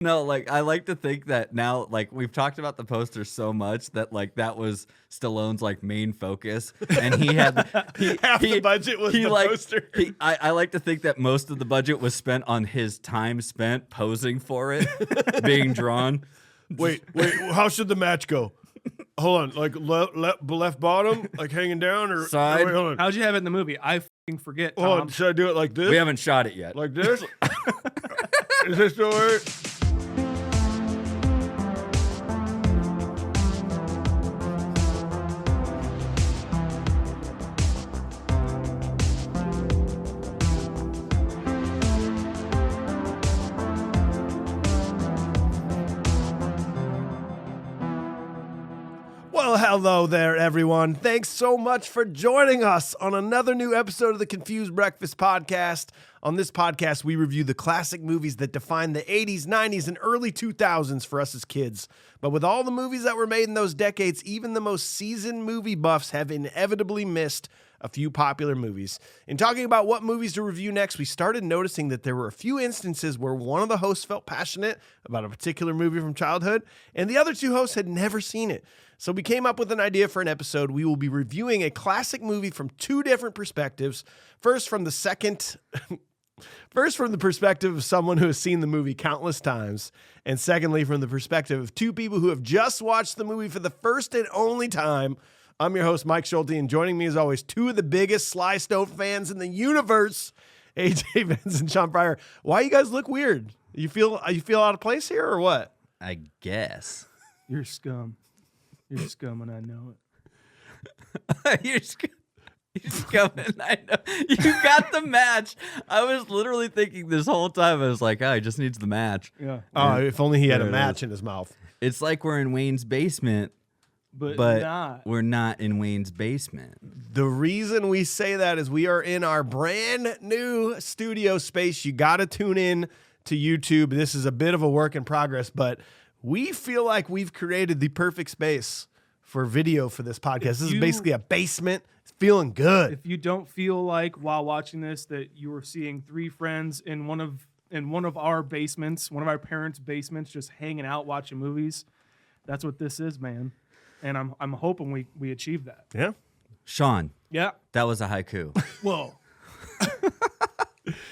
No, like I like to think that now, like we've talked about the poster so much that like that was Stallone's like main focus, and he had half the budget was the poster. I like to think that most of the budget was spent on his time spent posing for it, being drawn. Wait, how should the match go? Hold on, like left bottom, like hanging down, or side? No, wait, hold on. How'd you have it in the movie? I fucking forget. Tom. Hold on, should I do it like this? We haven't shot it yet. Like this? Is this the way? Well, hello there, everyone. Thanks so much for joining us on another new episode of the Confused Breakfast Podcast. On this podcast, we review the classic movies that defined the 80s, 90s, and early 2000s for us as kids. But with all the movies that were made in those decades, even the most seasoned movie buffs have inevitably missed a few popular movies. In talking about what movies to review next, we started noticing that there were a few instances where one of the hosts felt passionate about a particular movie from childhood, and the other two hosts had never seen it. So we came up with an idea for an episode. We will be reviewing a classic movie from two different perspectives. First, from the perspective of someone who has seen the movie countless times, and secondly, from the perspective of two people who have just watched the movie for the first and only time. I'm your host, Mike Schulte, and joining me as always, two of the biggest Sly Stone fans in the universe, AJ Vance and Sean Pryor. Why you guys look weird? You feel out of place here or what? I guess. You're scum. You're scum, and I know it. You're scum, and I know. You got the match. I was literally thinking this whole time. I was like, oh, he just needs the match. Yeah. Oh, if only he had a match in his mouth. It's like we're in Wayne's basement. But we're not in Wayne's basement. The reason we say that is we are in our brand new studio space. You got to tune in to YouTube. This is a bit of a work in progress, but we feel like we've created the perfect space for video for this podcast. This is basically a basement. It's feeling good. If you don't feel like while watching this that you were seeing three friends in one of our basements, one of our parents' basements, just hanging out watching movies, that's what this is, man. And I'm hoping we achieve that. Yeah. Sean. Yeah. That was a haiku. Whoa.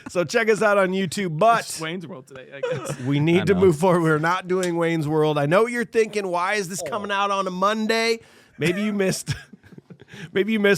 So check us out on YouTube, but it's Wayne's World today, I guess. We need to move forward. We're not doing Wayne's World. I know you're thinking, why is this coming out on a Monday? Maybe you missed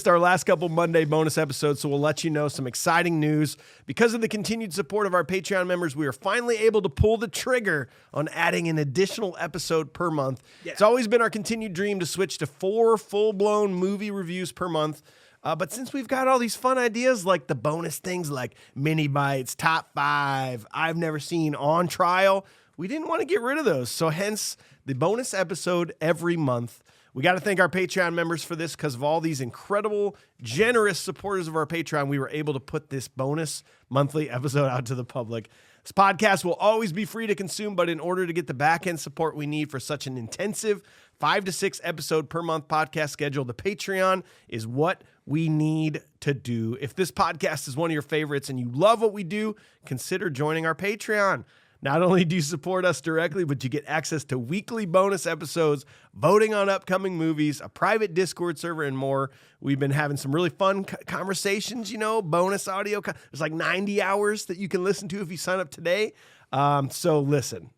our last couple Monday bonus episodes, so we'll let you know some exciting news. Because of the continued support of our Patreon members, we are finally able to pull the trigger on adding an additional episode per month. Yeah. It's always been our continued dream to switch to 4 full-blown movie reviews per month. But since we've got all these fun ideas like the bonus things like mini bites, top 5, I've never seen, on trial, we didn't want to get rid of those. So hence the bonus episode every month. We got to thank our Patreon members for this because of all these incredible, generous supporters of our Patreon. We were able to put this bonus monthly episode out to the public. This podcast will always be free to consume, but in order to get the back-end support we need for such an intensive 5 to 6 episode per month podcast schedule, the Patreon is what we need to do. If this podcast is one of your favorites and you love what we do, consider joining our Patreon. Not only do you support us directly, but you get access to weekly bonus episodes, voting on upcoming movies, a private Discord server, and more. We've been having some really fun conversations, bonus audio. There's like 90 hours that you can listen to if you sign up today. So listen,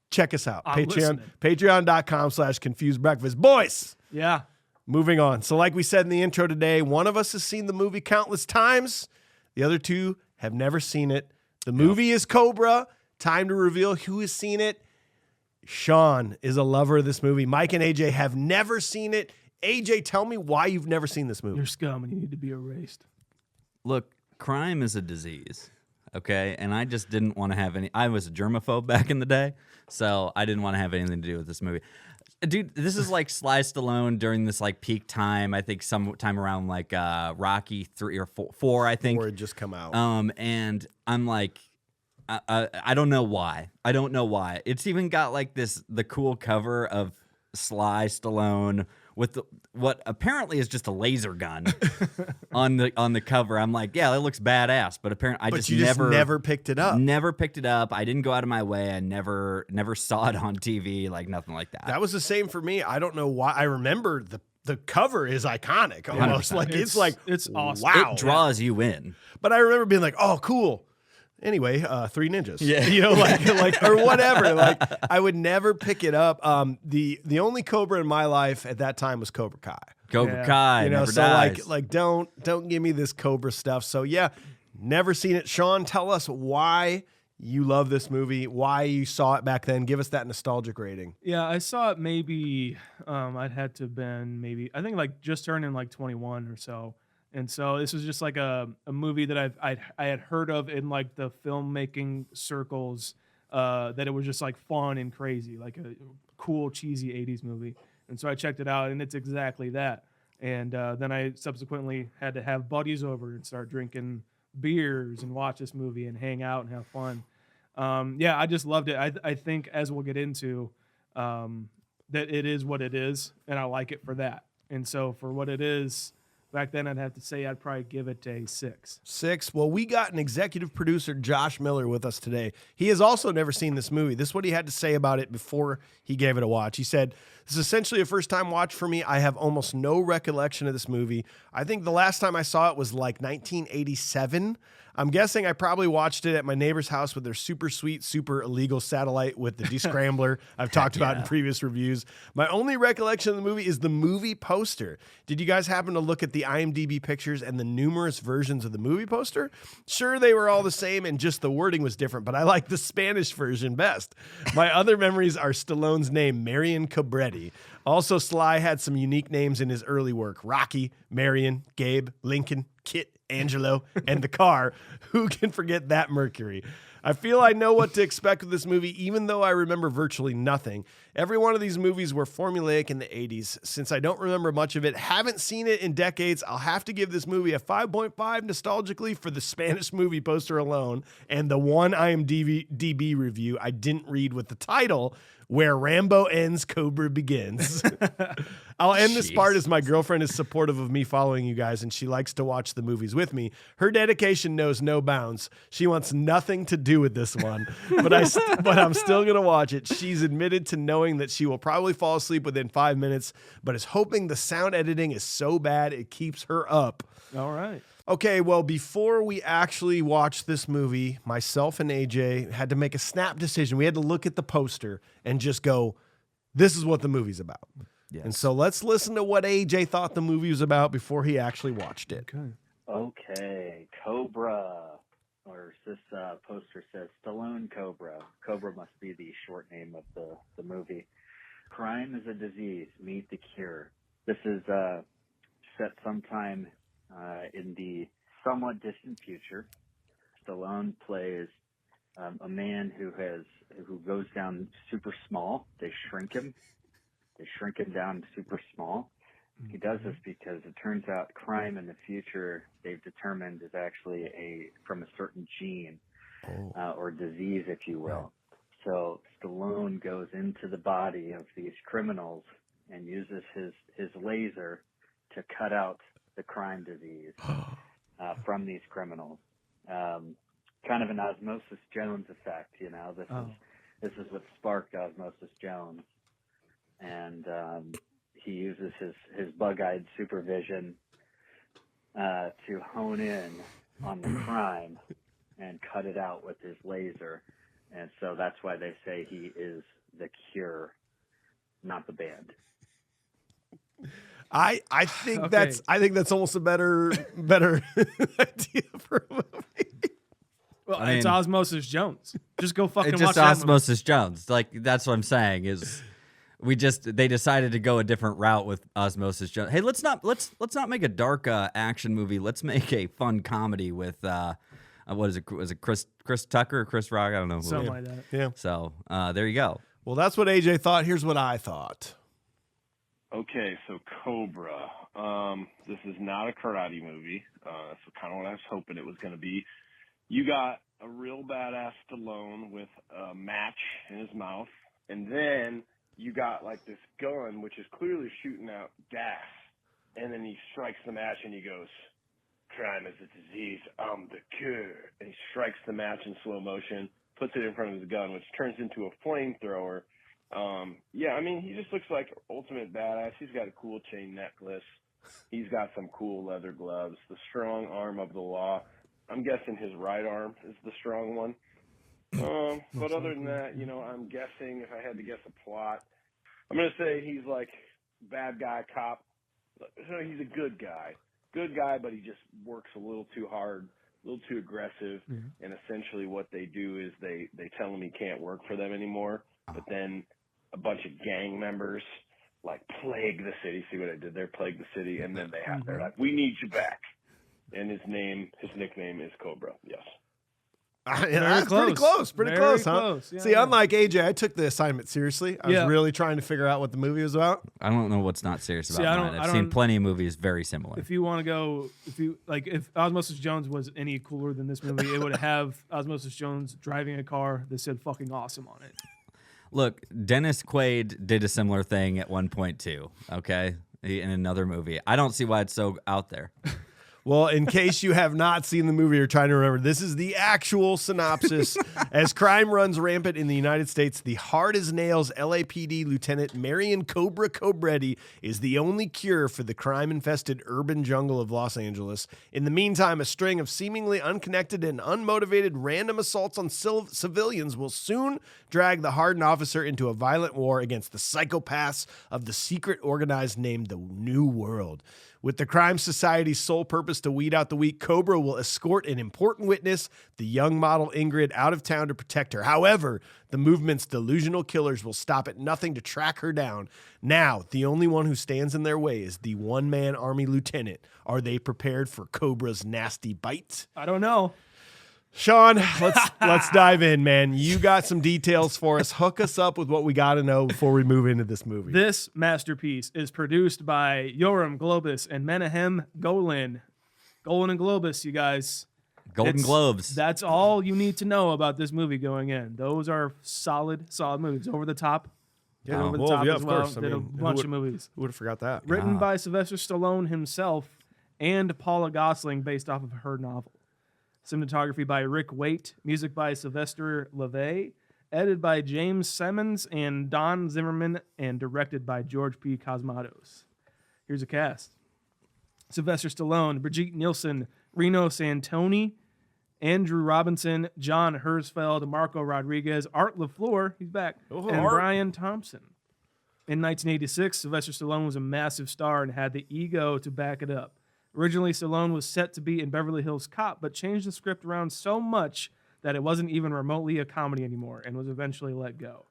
check us out. Patreon.com/confusedbreakfast. Boys. Yeah. Moving on. So like we said in the intro today, one of us has seen the movie countless times. The other two have never seen it. The movie is Cobra. Time to reveal who has seen it. Shaun is a lover of this movie. Mike and AJ have never seen it. AJ, tell me why you've never seen this movie. You're scum and you need to be erased. Look, crime is a disease, okay? And I just didn't want to have any... I was a germaphobe back in the day, so I didn't want to have anything to do with this movie. Dude, this is like Sly Stallone during this like peak time. I think sometime around like Rocky 3 or 4, I think. 4 had just come out. And I'm like, I don't know why. I don't know why. It's even got like the cool cover of Sly Stallone with what apparently is just a laser gun on the cover. I'm like, yeah, that looks badass. But apparently, I just never picked it up. Never picked it up. I didn't go out of my way. I never saw it on TV, like nothing like that. That was the same for me. I don't know why. I remember the cover is iconic almost. 100%. Like it's awesome. Wow. It draws you in. But I remember being like, oh, cool. Anyway, Three Ninjas. Yeah. You know, like or whatever. Like I would never pick it up. The only Cobra in my life at that time was Cobra Kai. Cobra Kai, You know, never so dies. like don't give me this Cobra stuff. So yeah, never seen it. Shaun, tell us why you love this movie, why you saw it back then. Give us that nostalgic rating. Yeah, I saw it maybe, I'd had to have been maybe, I think like just turning like 21 or so. And so this was just like a movie that I had heard of in like the filmmaking circles, that it was just like fun and crazy, like a cool, cheesy 80s movie. And so I checked it out, and it's exactly that. And then I subsequently had to have buddies over and start drinking beers and watch this movie and hang out and have fun. Yeah, I just loved it. I think, as we'll get into, that it is what it is, and I like it for that. And so for what it is, back then I'd have to say I'd probably give it a 6. 6. Well, we got an executive producer, Josh Miller, with us today. He has also never seen this movie. This is what he had to say about it before he gave it a watch. He said, "This is essentially a first-time watch for me. I have almost no recollection of this movie. I think the last time I saw it was like 1987. I'm guessing I probably watched it at my neighbor's house with their super sweet, super illegal satellite with the descrambler I've talked about in previous reviews. My only recollection of the movie is the movie poster. Did you guys happen to look at the IMDb pictures and the numerous versions of the movie poster? Sure, they were all the same and just the wording was different, but I like the Spanish version best. My other memories are Stallone's name, Marion Cobretti. Also, Sly had some unique names in his early work: Rocky, Marion, Gabe, Lincoln, Kit, Angelo, and the car. Who can forget that Mercury? I feel I know what to expect with this movie, even though I remember virtually nothing. Every one of these movies were formulaic in the 80s. Since I don't remember much of it, haven't seen it in decades, I'll have to give this movie a 5.5 nostalgically for the Spanish movie poster alone and the one IMDb review I didn't read with the title, Where Rambo Ends, Cobra Begins. I'll end this part as my girlfriend is supportive of me following you guys, and she likes to watch the movies with me. Her dedication knows no bounds. She wants nothing to do with this one, but I'm still going to watch it. She's admitted to knowing that she will probably fall asleep within 5 minutes, but is hoping the sound editing is so bad it keeps her up. All right. Okay, well, before we actually watched this movie, myself and AJ had to make a snap decision. We had to look at the poster and just go, this is what the movie's about. Yes. And so let's listen to what AJ thought the movie was about before he actually watched it. Okay, Cobra, or this poster says Stallone Cobra. Cobra must be the short name of the movie. Crime is a disease, meet the cure. This is set sometime in the somewhat distant future. Stallone plays a man who goes down super small. They shrink him down super small. He does this because it turns out crime in the future, they've determined, is actually from a certain gene or disease, if you will. So Stallone goes into the body of these criminals and uses his laser to cut out the crime disease from these criminals. Kind of an Osmosis Jones effect, you know. This is what sparked Osmosis Jones. And he uses his bug-eyed supervision to hone in on the crime and cut it out with his laser. And so that's why they say he is the cure, not the band. I think that's almost a better idea for a movie. Well, it's Osmosis Jones. Just go fucking it's watch just that Osmosis Jones. Like, that's what I'm saying is they decided to go a different route with Osmosis Jones. Hey, let's not make a dark action movie. Let's make a fun comedy with what is it? Was it Chris Tucker or Chris Rock? I don't know. Something like that. Yeah. So there you go. Well, that's what AJ thought. Here's what I thought. Okay, so Cobra. This is not a karate movie. So kind of what I was hoping it was going to be. You got a real badass Stallone with a match in his mouth, and then you got like this gun, which is clearly shooting out gas. And then he strikes the match and he goes, "Crime is a disease, I'm the cure." And he strikes the match in slow motion, puts it in front of his gun, which turns into a flamethrower. Yeah, I mean, he just looks like ultimate badass. He's got a cool chain necklace. He's got some cool leather gloves, the strong arm of the law. I'm guessing his right arm is the strong one. But other than that, you know, I'm guessing, if I had to guess a plot, I'm going to say he's like bad guy cop. So he's a good guy. Good guy, but he just works a little too hard, a little too aggressive. Mm-hmm. And essentially what they do is they tell him he can't work for them anymore. But then a bunch of gang members like plague the city. See what I did there? Plague the city. And then they're like, "We need you back." And his nickname is Cobra. Yes. That's pretty close. Pretty close, huh? Yeah, See, unlike AJ, I took the assignment seriously. I was really trying to figure out what the movie was about. I don't know what's not serious about mine. I've seen plenty of movies very similar. If you want to go, if Osmosis Jones was any cooler than this movie, it would have Osmosis Jones driving a car that said "fucking awesome" on it. Look, Dennis Quaid did a similar thing at one point too. Okay, in another movie. I don't see why it's so out there. Well, in case you have not seen the movie or trying to remember, this is the actual synopsis. As crime runs rampant in the United States, the hard-as-nails LAPD Lieutenant Marion Cobra Cobretti is the only cure for the crime-infested urban jungle of Los Angeles. In the meantime, a string of seemingly unconnected and unmotivated random assaults on civilians will soon drag the hardened officer into a violent war against the psychopaths of the secret organized named the New World. With the crime society's sole purpose to weed out the weak, Cobra will escort an important witness, the young model Ingrid, out of town to protect her. However, the movement's delusional killers will stop at nothing to track her down. Now, the only one who stands in their way is the one-man army lieutenant. Are they prepared for Cobra's nasty bite? I don't know. Shaun, let's dive in, man. You got some details for us. Hook us up with what we got to know before we move into this movie. This masterpiece is produced by Yoram Globus and Menahem Golan. Golan and Globus, you guys. Golden Globes. That's all you need to know about this movie going in. Those are solid movies. Over the Top. Yeah, Over the Top as of well. course. Did a bunch of movies. Who would have forgot that? Written by Sylvester Stallone himself and Paula Gosling, based off of her novel. Cinematography by Rick Waite. Music by Sylvester LeVay. Edited by James Simmons and Don Zimmerman. And directed by George P. Cosmatos. Here's a cast. Sylvester Stallone, Brigitte Nielsen, Reno Santoni, Andrew Robinson, John Herzfeld, Marco Rodriguez, Art LaFleur, he's back, and Art. Brian Thompson. In 1986, Sylvester Stallone was a massive star and had the ego to back it up. Originally, Stallone was set to be in Beverly Hills Cop, but changed the script around so much that it wasn't even remotely a comedy anymore and was eventually let go.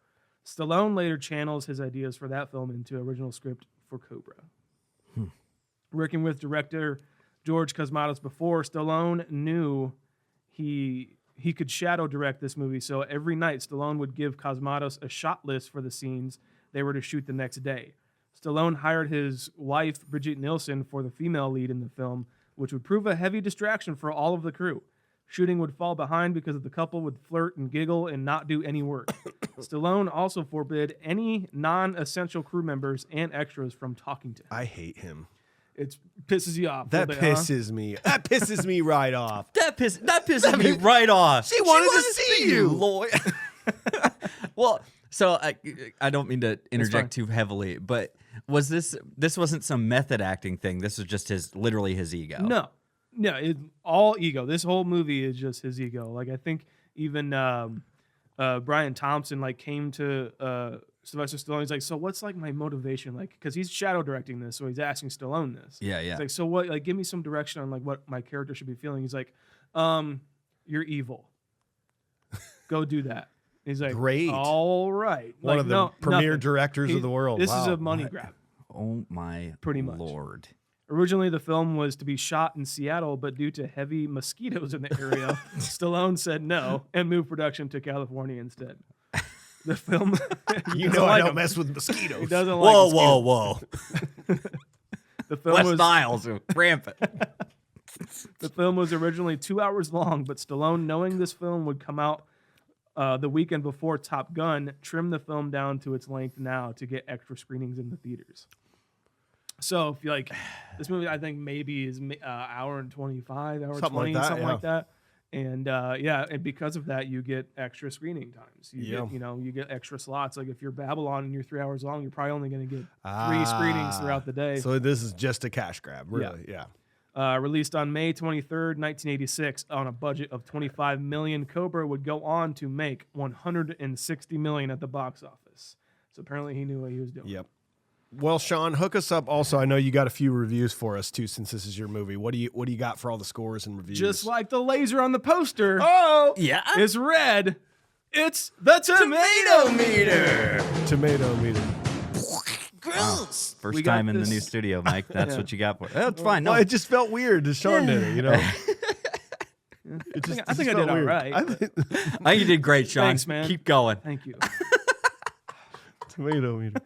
Stallone later channels his ideas for that film into original script for Cobra. Working with director George Cosmatos before, Stallone knew he could shadow direct this movie, so every night Stallone would give Cosmatos a shot list for the scenes they were to shoot the next day. Stallone hired his wife, Brigitte Nielsen, for the female lead in the film, which would prove a heavy distraction for all of the crew. Shooting would fall behind because the couple would flirt and giggle and not do any work. Stallone also forbid any non-essential crew members and extras from talking to him. I hate him. It pisses you off. That pisses me. That pisses me right off. That pisses me right off. She wanted to see you, Lloyd. Well, so I don't mean to interject too heavily, but was this wasn't some method acting thing? This was just literally his ego. No, all ego. This whole movie is just his ego. Like I think even Brian Thompson came to Sylvester Stallone. He's like, so what's my motivation? Because he's shadow directing this, so he's asking Stallone this. Yeah. He's like, so what? Give me some direction on what my character should be feeling. He's like, you're evil. Go do that. He's like, great. All right. One of the premier directors of the world. This is a money grab. Oh my Pretty much. Lord. Originally, the film was to be shot in Seattle, but due to heavy mosquitoes in the area, Stallone said no and moved production to California instead. The film, I don't mess with mosquitoes. He doesn't like mosquitoes. Whoa. The film West was Niles are rampant. The film was originally 2 hours long, but Stallone, knowing this film would come out the weekend before Top Gun, trimmed the film down to its length now to get extra screenings in the theaters. So if you like this movie, I think maybe is hour and 25, hour Something 20, like that, something yeah. like that. And and because of that, you get extra screening times. You get, you get extra slots. Like if you're Babylon and you're 3 hours long, you're probably only going to get 3 screenings throughout the day. So this is just a cash grab, really. Yeah. Released on May 23rd, 1986, on a budget of $25 million, Cobra would go on to make $160 million at the box office. So apparently he knew what he was doing. Yep. Well, Shaun, hook us up. Also, I know you got a few reviews for us too, since this is your movie. What do you got for all the scores and reviews? Just like the laser on the poster. Oh, Yeah. Is red. It's the tomato meter. tomato meter. Gross. First We got time in the this- new studio, Mike. That's what you got for it. That's fine. No, Well, it just felt weird that Shaun did it. You know. I think I did all right. I think I think you did great, Shaun. Thanks, man. Keep going. Thank you. tomato meter.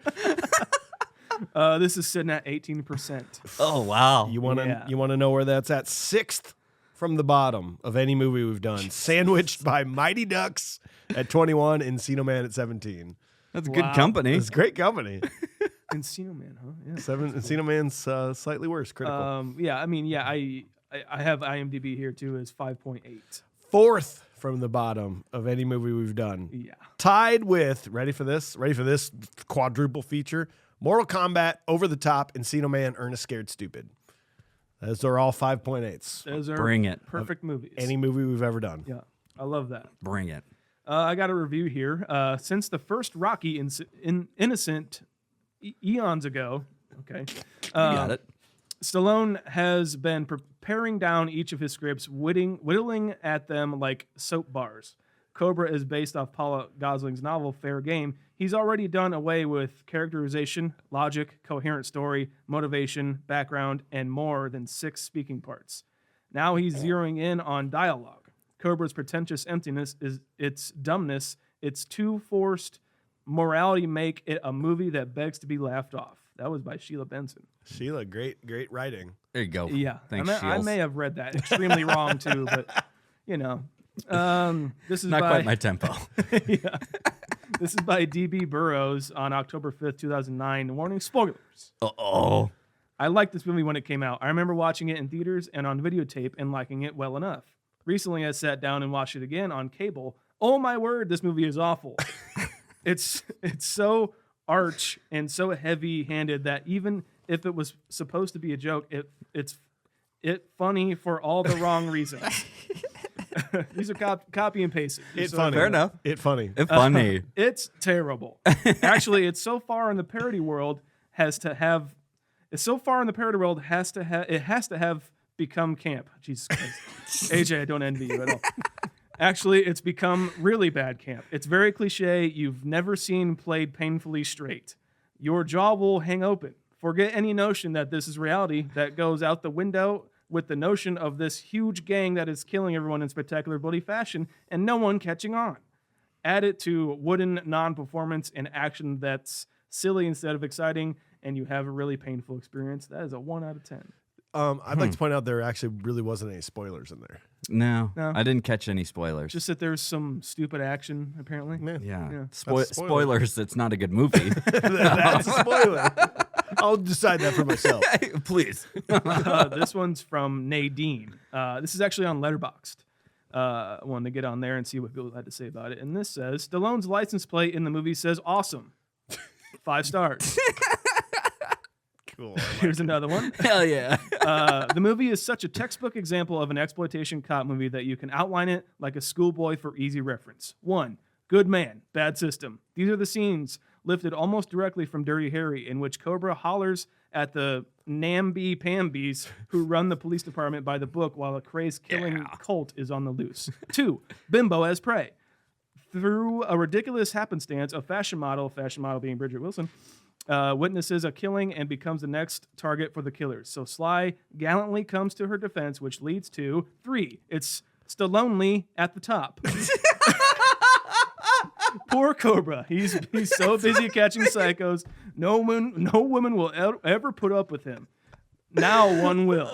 This is sitting at 18%. Oh wow. You want to Yeah. you want to know where that's at? 6th from the bottom of any movie we've done. Sandwiched by Mighty Ducks at 21, Encino Man at 17. That's Wow. good company. It's great company. Encino Man, huh? Yeah. Encino Man's slightly worse, critical. I have IMDb here too as 5.8. 4th from the bottom of any movie we've done. Yeah. Tied with, ready for this quadruple feature, Mortal Kombat, Over the Top, Encino Man, Ernest Scared Stupid. Those are all 5.8s. Those are Bring it. perfect movies. Any movie we've ever done. Yeah, I love that. Bring it. I got a review here. Since the first Rocky Innocent eons ago, okay, You got it. Stallone has been preparing down each of his scripts, whittling at them like soap bars. Cobra is based off Paula Gosling's novel Fair Game. He's already done away with characterization, logic, coherent story, motivation, background, and more than 6 speaking parts. Now he's zeroing in on dialogue. Cobra's pretentious emptiness is its dumbness. Its too forced morality make it a movie that begs to be laughed off. That was by Sheila Benson. Sheila, great writing. There you go. Yeah, Thanks, I Shields. may have read that extremely wrong too, but you know, this is Not by quite my tempo. yeah. This is by D.B. Burrows on October 5th, 2009. Warning: spoilers. Oh. I liked this movie when it came out. I remember watching it in theaters and on videotape and liking it well enough. Recently, I sat down and watched it again on cable. Oh my word, this movie is awful. It's so arch and so heavy-handed that even if it was supposed to be a joke, it's funny for all the wrong reasons. These are copy and paste. It's funny. Fair enough. It's funny. It's funny. It's terrible. Actually, it's so far in the parody world has to have become camp. Jesus Christ. AJ, I don't envy you at all. Actually, it's become really bad camp. It's very cliche. You've never seen played painfully straight. Your jaw will hang open. Forget any notion that this is reality. That goes out the window with the notion of this huge gang that is killing everyone in spectacular bloody fashion and no one catching on. Add it to wooden non-performance and action that's silly instead of exciting, and you have a really painful experience. That is a 1 out of 10. I'd like to point out there actually really wasn't any spoilers in there. No, No. I didn't catch any spoilers. Just that there's some stupid action, apparently. yeah. Yeah. That's a spoiler. Spoilers. It's not a good movie. That's a spoiler. I'll decide that for myself. Please. This one's from Nadine. This is actually on Letterboxd. I wanted to get on there and see what people had to say about it. And this says, Stallone's license plate in the movie says awesome. 5 stars. Cool. Here's another one. Hell yeah. The movie is such a textbook example of an exploitation cop movie that you can outline it like a schoolboy for easy reference. 1. Good man, bad system. These are the scenes lifted almost directly from Dirty Harry, in which Cobra hollers at the namby-pambies who run the police department by the book while a crazed killing cult is on the loose. 2. Bimbo as prey. Through a ridiculous happenstance, a fashion model being Bridget Wilson, witnesses a killing and becomes the next target for the killers. So Sly gallantly comes to her defense, which leads to 3. It's Stallone at the top. Poor Cobra. He's so busy catching psychos. No woman will ever put up with him. Now one will,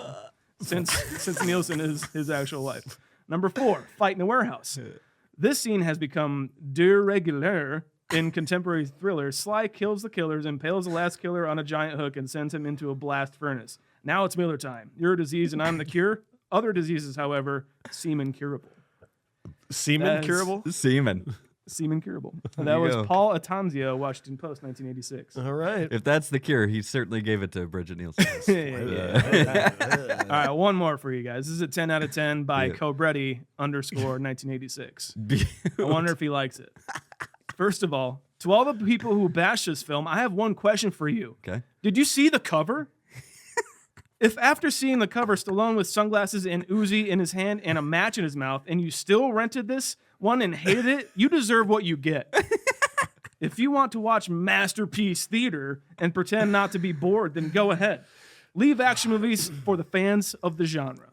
since Nielsen is his actual life. Number 4, fight in the warehouse. This scene has become de rigueur in contemporary thrillers. Sly kills the killers, impales the last killer on a giant hook, and sends him into a blast furnace. Now it's Miller time. You're a disease and I'm the cure. Other diseases, however, semen curable. Semen curable? Semen curable. That was go. Paul Atanzio, Washington Post, 1986. All right. If that's the cure, he certainly gave it to Bridget Nielsen. All right, one more for you guys. This is a 10 out of 10 by Cobretti _1986. I wonder if he likes it. First of all, to all the people who bash this film, I have one question for you. Okay. Did you see the cover? If after seeing the cover, Stallone with sunglasses and Uzi in his hand and a match in his mouth, and you still rented this one and hated it, you deserve what you get. If you want to watch masterpiece theater and pretend not to be bored, then go ahead. Leave action movies for the fans of the genre.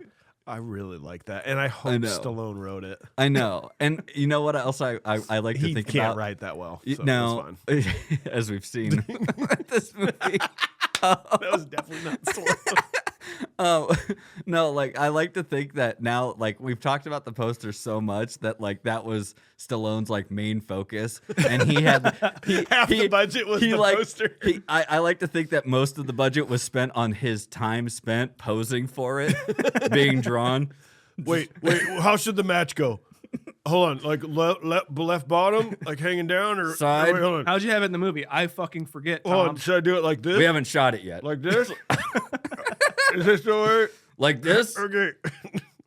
I really like that, and I hope Stallone wrote it. I know. And you know what else I like to He think can't about? write that well. So No, it's fine. as we've seen with this movie. That was definitely not Stallone. No, like I like to think that now, like we've talked about the poster so much that like that was Stallone's like main focus, and he had Half the budget was the poster. I like to think that most of the budget was spent on his time spent posing for it, being drawn. Wait, how should the match go? Hold on, like left bottom, like hanging down, or Side. Wait, hold on. How'd you have it in the movie? I fucking forget, Tom. Hold on, should I do it like this? We haven't shot it yet. Like this? Is this the way? Like this? Okay.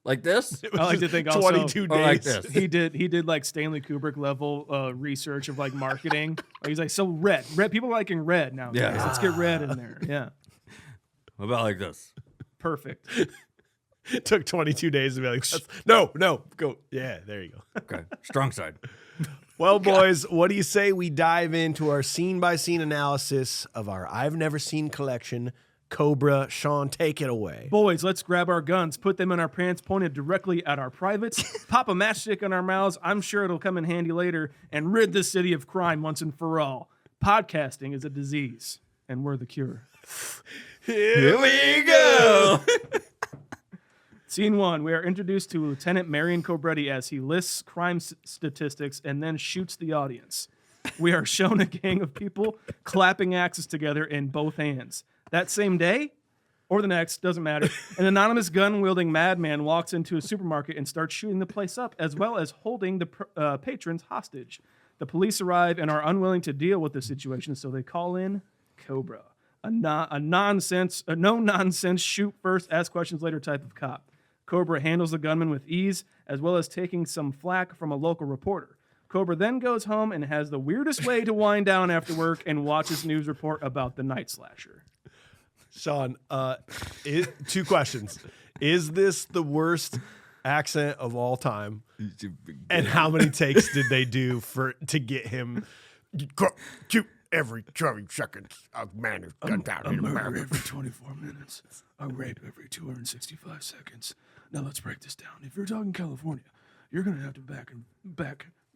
Like this? I like to think also 22 days. Or like this. he did like Stanley Kubrick level research of like marketing. He's like, so red people liking red now. Yeah. Let's get red in there. Yeah, What about like this? perfect. It took 22 days to be like, no, go. Yeah, there you go. Okay, strong side. Well, boys, what do you say we dive into our scene-by-scene analysis of our I've Never Seen collection? Cobra, Shaun, take it away. Boys, let's grab our guns, put them in our pants, pointed directly at our privates, pop a matchstick on our mouths. I'm sure it'll come in handy later, and rid the city of crime once and for all. Podcasting is a disease, and we're the cure. Here we go. Scene 1, we are introduced to Lieutenant Marion Cobretti as he lists crime statistics and then shoots the audience. We are shown a gang of people clapping axes together in both hands. That same day, or the next, doesn't matter, an anonymous gun-wielding madman walks into a supermarket and starts shooting the place up, as well as holding the patrons hostage. The police arrive and are unwilling to deal with the situation, so they call in Cobra, a no-nonsense, shoot first, ask questions later type of cop. Cobra handles the gunman with ease, as well as taking some flack from a local reporter. Cobra then goes home and has the weirdest way to wind down after work and watches news report about the night slasher. Shaun, 2 questions. Is this the worst accent of all time? And how many takes did they do to get him shoot every 20 seconds? A man is gunned down in America. Every 24 minutes. A rape every 265 seconds. Now let's break this down. If you're talking California, you're gonna have to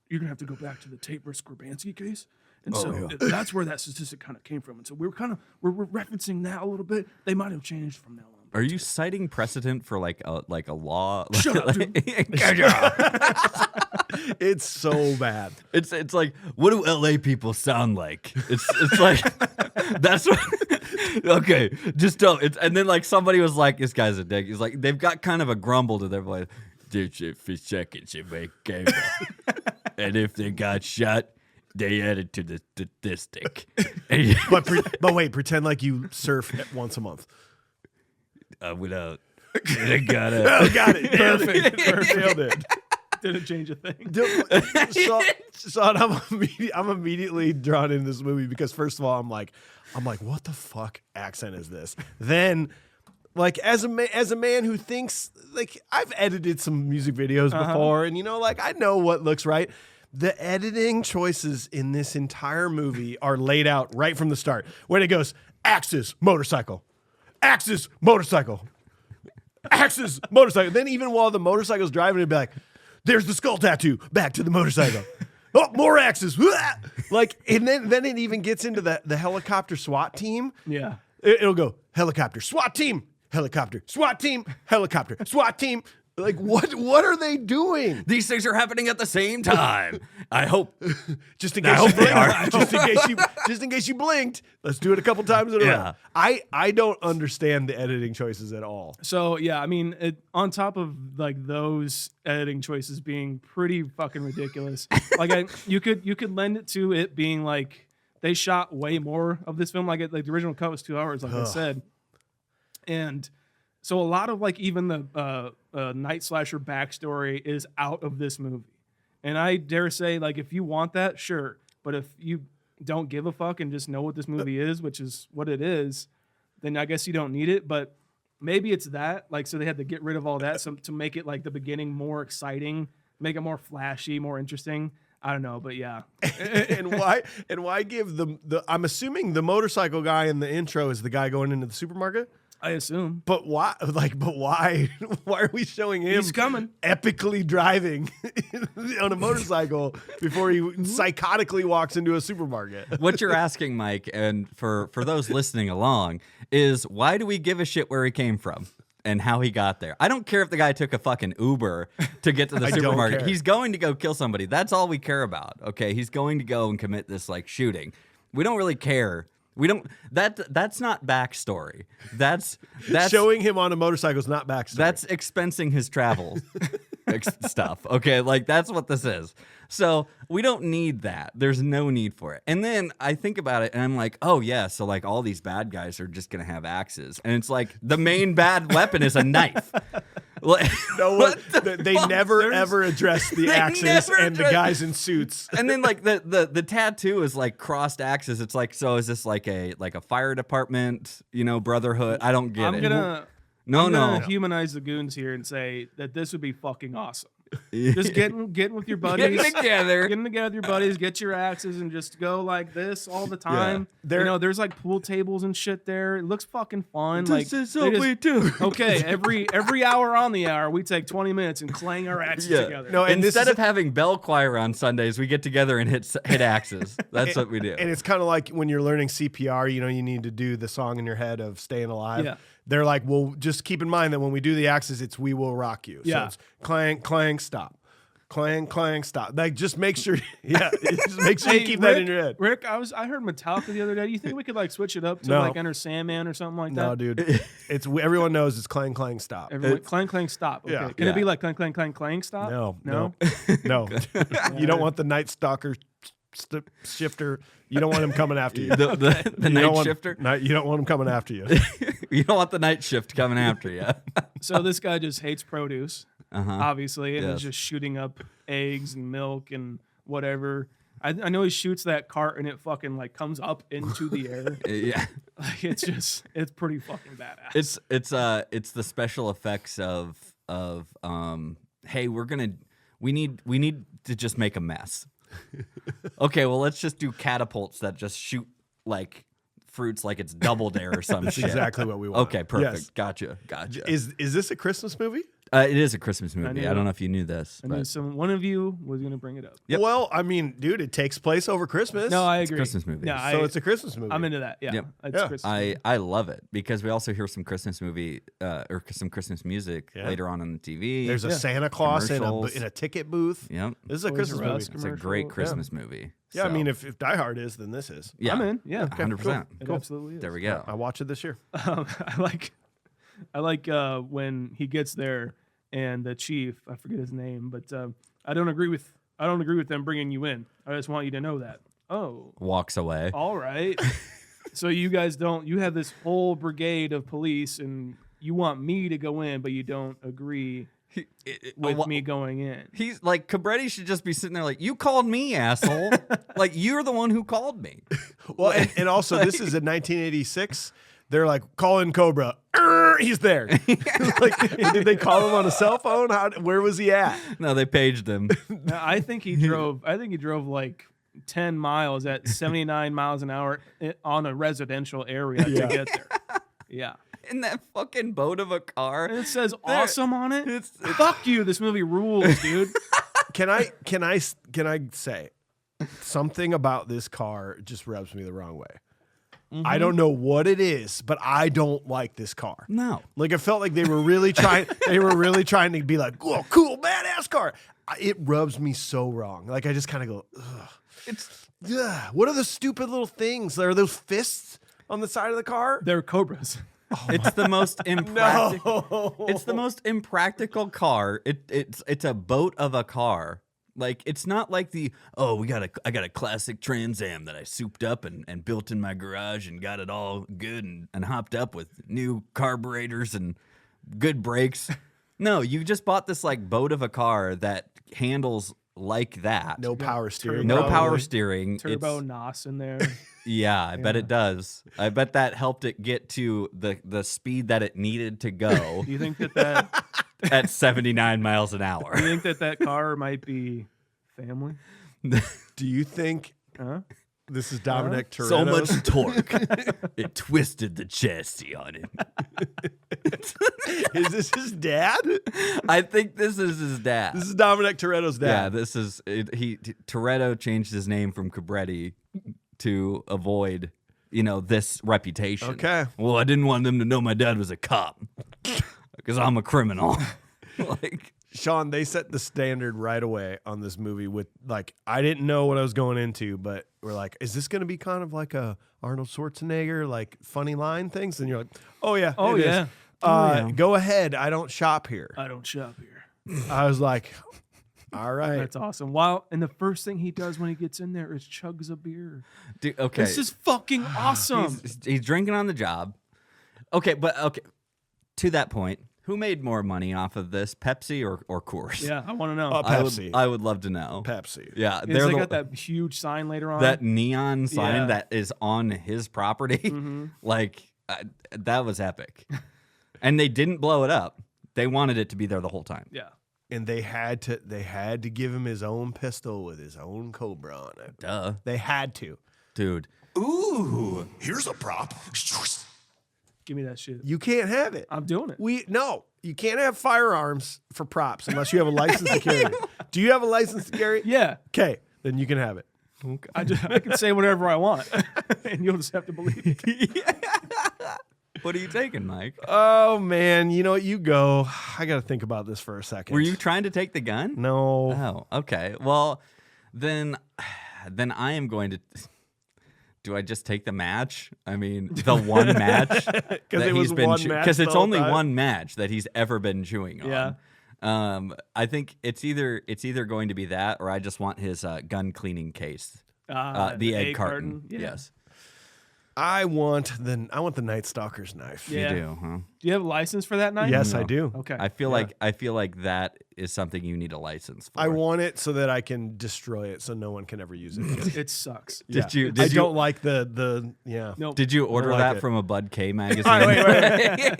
You're gonna have to go back to the Tate vs. Skrabanski case, and that's where that statistic kind of came from. And so we're referencing that a little bit. They might have changed from now on. Are you citing precedent for like a law? Shut up, dude. It's so bad. It's like, what do LA people sound like? It's like that's what. Okay, just don't. And then like somebody was like, "This guy's a dick." He's like, they've got kind of a grumble to their voice. Did shit for seconds and make game. And if they got shot, they added to the statistic. But wait, pretend like you surf once a month. Without, I got it. Oh, got it. Perfect. Nailed it. Didn't change a thing. Shaun, I'm immediately drawn into this movie because first of all, I'm like, what the fuck accent is this? Then, like, as a man who thinks, like, I've edited some music videos before, and like I know what looks right. The editing choices in this entire movie are laid out right from the start. When it goes, axis, motorcycle, axis, motorcycle, axis, motorcycle. Then even while the motorcycle's driving, it'd be like, there's the skull tattoo, back to the motorcycle. Oh, more axes. Like, and then it even gets into the helicopter SWAT team. Yeah. It'll go, helicopter, SWAT team, helicopter, SWAT team, helicopter, SWAT team. Like, what are they doing? These things are happening at the same time. I hope. Just in case you blinked. Just in case you blinked. Let's do it a couple times in a row. I don't understand the editing choices at all. So yeah, I mean, on top of like those editing choices being pretty fucking ridiculous, like you could lend it to it being like they shot way more of this film. Like the original cut was 2 hours, like I said, and so a lot of like even the night slasher backstory is out of this movie. And I dare say, like, if you want that, sure. But if you don't give a fuck and just know what this movie is, which is what it is, then I guess you don't need it. But maybe it's that, like, so they had to get rid of all that to make it like the beginning more exciting, make it more flashy, more interesting. I don't know, but yeah. and why give the I'm assuming the motorcycle guy in the intro is the guy going into the supermarket? I assume. But why? Why are we showing him? He's coming. Epically driving on a motorcycle before he psychotically walks into a supermarket. What you're asking, Mike, and for those listening along, is why do we give a shit where he came from and how he got there? I don't care if the guy took a fucking Uber to get to the supermarket. He's going to go kill somebody. That's all we care about. Okay, he's going to go and commit this like shooting. We don't really care. We don't. That's not backstory. That's showing him on a motorcycle is not backstory. That's expensing his travel stuff. Okay, like that's what this is. So we don't need that. There's no need for it. And then I think about it, and I'm like, oh yeah, so like all these bad guys are just gonna have axes, and it's like the main bad weapon is a knife. No, they never ever address the axes and the guys in suits. And then like the tattoo is like crossed axes. It's like, so is this like a fire department, brotherhood? I don't get it. I'm gonna humanize the goons here and say that this would be fucking awesome. Just getting with your buddies, getting together with your buddies, get your axes and just go like this all the time. Yeah. There's like pool tables and shit there. It looks fucking fun. This is what we do. Okay, every hour on the hour, we take 20 minutes and clang our axes together. No, and instead of having bell choir on Sundays, we get together and hit axes. That's what we do. And it's kind of like when you're learning CPR. You need to do the song in your head of "Staying Alive." Yeah. They're like, well, just keep in mind that when we do the axes, it's "We Will Rock You." Yeah. So it's clang, clang, stop. Clang, clang, stop. Like, just make sure, just make sure you keep that in your head. Rick, I heard Metallica the other day. Do you think we could like switch it up to like Enter Sandman or something like that? No, dude. Everyone knows it's clang, clang, stop. Clang, clang, stop. Okay. Yeah. Can it be like clang, clang, clang, clang, stop? No. You don't want the Night Stalker shifter. You don't want him coming after you. The night shifter? You don't want him coming after you. You don't want the night shift coming after you. So this guy just hates produce, obviously, and is just shooting up eggs and milk and whatever. I know he shoots that cart and it fucking like comes up into the air. Yeah, like it's pretty fucking badass. It's the special effects of hey, we need to just make a mess. Okay, well, let's just do catapults that just shoot like fruits like it's Double Dare or some shit. Exactly what we want. Okay, perfect. Yes. Gotcha. Is this a Christmas movie? It is a Christmas movie. I don't know if you knew this. I knew one of you was going to bring it up. Yep. Well, I mean, dude, it takes place over Christmas. No, I agree. It's a Christmas movie. Yeah, so it's a Christmas movie. I'm into that. Yeah, Yep. It's Christmas movie. I love it because we also hear some Christmas movie or some Christmas music later on the TV. There's a Santa Claus in a ticket booth. Yep. This is a Christmas movie. It's a great Christmas movie. Yeah, So, I mean, if Die Hard is, then this is. yeah, I'm in. Yeah, 100%. It absolutely is. There we go. I watch it this year. I like when he gets there and the chief, I forget his name, but I don't agree with them bringing you in. I just want you to know that. Oh, Walks away. all right. So you guys you have this whole brigade of police and you want me to go in, but you don't agree with me going in. He's like, Cabretti should just be sitting there like, you called me, asshole. Like, you're the one who called me. Well, and also, this is in 1986. They're like, call in Cobra. He's there. Like, did they call him on a cell phone? Where was he at? No, they paged him. No, I think he drove like 10 miles at 79 miles an hour on a residential area to get there. Yeah. In that fucking boat of a car. And it says awesome on it. Fuck you. This movie rules, dude. Can I say something about this car just rubs me the wrong way? I don't know what it is, but I don't like this car. No. Like I felt like they were really trying. They were really trying to be like, "Oh, cool, badass car." It rubs me so wrong. Like I just kind of go, "Ugh." Ugh. What are the stupid little things? Are those fists on the side of the car? They're Cobras. It's the most impractical. No. It's the most impractical car. It's a boat of a car. Like it's not like I got a classic Trans Am that I souped up and built in my garage and got it all good and hopped up with new carburetors and good brakes. No, you just bought this like boat of a car that handles like that. No power steering. No Turbo. power steering. Turbo It's- NOS in there. Yeah, I bet it does. I bet that helped it get to the speed that it needed to go Do you think that at 79 miles an hour. do you think that car might be family? Do you think Huh? this is Dominic Toretto? So much torque. It twisted the chassis on him. Is this his dad? I think this is his dad. This is Dominic Toretto's Yeah, dad. this is Toretto changed his name from Cabretti to avoid, this reputation. Okay. Well, I didn't want them to know my dad was a cop because I'm a criminal. Like, Shaun, they set the standard right away on this movie with I didn't know what I was going into, but we're like, is this going to be kind of like a Arnold Schwarzenegger funny line things? And you're like, oh yeah, Oh, it is. yeah. Go ahead. I don't shop here. I don't shop here. I was like, all right. That's awesome. Wow. And the first thing he does when he gets in there is chugs a beer. dude, okay. This is fucking awesome. He's drinking on the job. Okay. To that point, who made more money off of this, Pepsi or Coors? Yeah, I want to know. Pepsi. I would love to know. Pepsi. Yeah, Is they got that huge sign later on. that neon sign Yeah. that is on his property. Mhm. That was epic. And they didn't blow it up. They wanted it to be there the whole time. Yeah. And they had to give him his own pistol with his own Cobra on it. Duh, They had to. dude. Ooh, here's a prop. Give me that shit. You can't have it. I'm doing it. No, you can't have firearms for props unless you have a license to carry. Do you have a license to carry? Yeah. Okay, then you can have it. I can say whatever I want, and you'll just have to believe it. What are you taking, Mike? Oh man, you know what? You go. I got to think about this for a second. Were you trying to take the gun? No. Oh, okay. Well, then I am going to. Do I just take the match? I mean, the one match Because it was one match. Because it's the whole only time? one match that he's ever been chewing on. Yeah. I think it's either going to be that, or I just want his gun cleaning case, the egg carton. Yeah. Yes, I want the Night Stalker's knife. Yeah. you do, huh? Do you have a license for that knife? Yes, I No. do. Okay. I feel like that is something you need a license for. I want it so that I can destroy it, so no one can ever use it again. It sucks. Did Yeah. you? I Did you? don't like the yeah. No. Did you order like that it. from a Bud K magazine? All right, wait.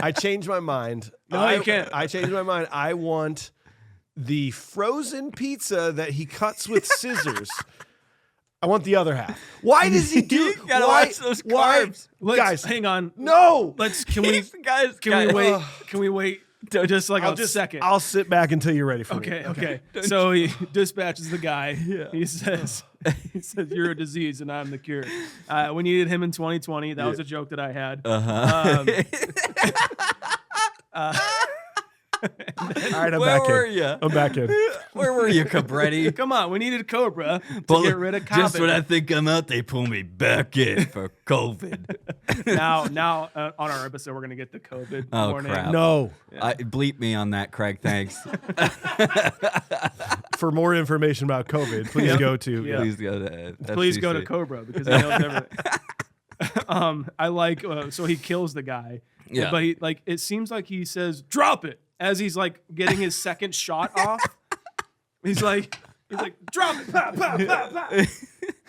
I changed my mind. No, you can't. I changed my mind. I want the frozen pizza that he cuts with scissors. I want the other half. Why does he do? You gotta why, watch those why- carbs. Let's, guys? hang on. No. Can we guys? we wait? Can we wait just like I'll a second? I'll sit back until you're ready for me. Okay. So he dispatches the guy. He says, "You're a disease and I'm the cure." We needed him in 2020. That was a joke that I had. All right, I'm Where back were in. you? I'm back in. Where were you, Cabretti? Come on, we needed Cobra to get rid of COVID. Just when I think I'm out, they pull me back in for COVID. now on our episode, we're gonna get the COVID Oh, warning. crap. No. Bleep me on that, Craig. Thanks. For more information about COVID, please go to. Yeah. Please go to. Please go to FCC. Cobra because he knows everything. I like so he kills the guy. Yeah. But he it seems like he says drop it as he's getting his second shot off. He's like drop it. Pow, pow, pow, pow. You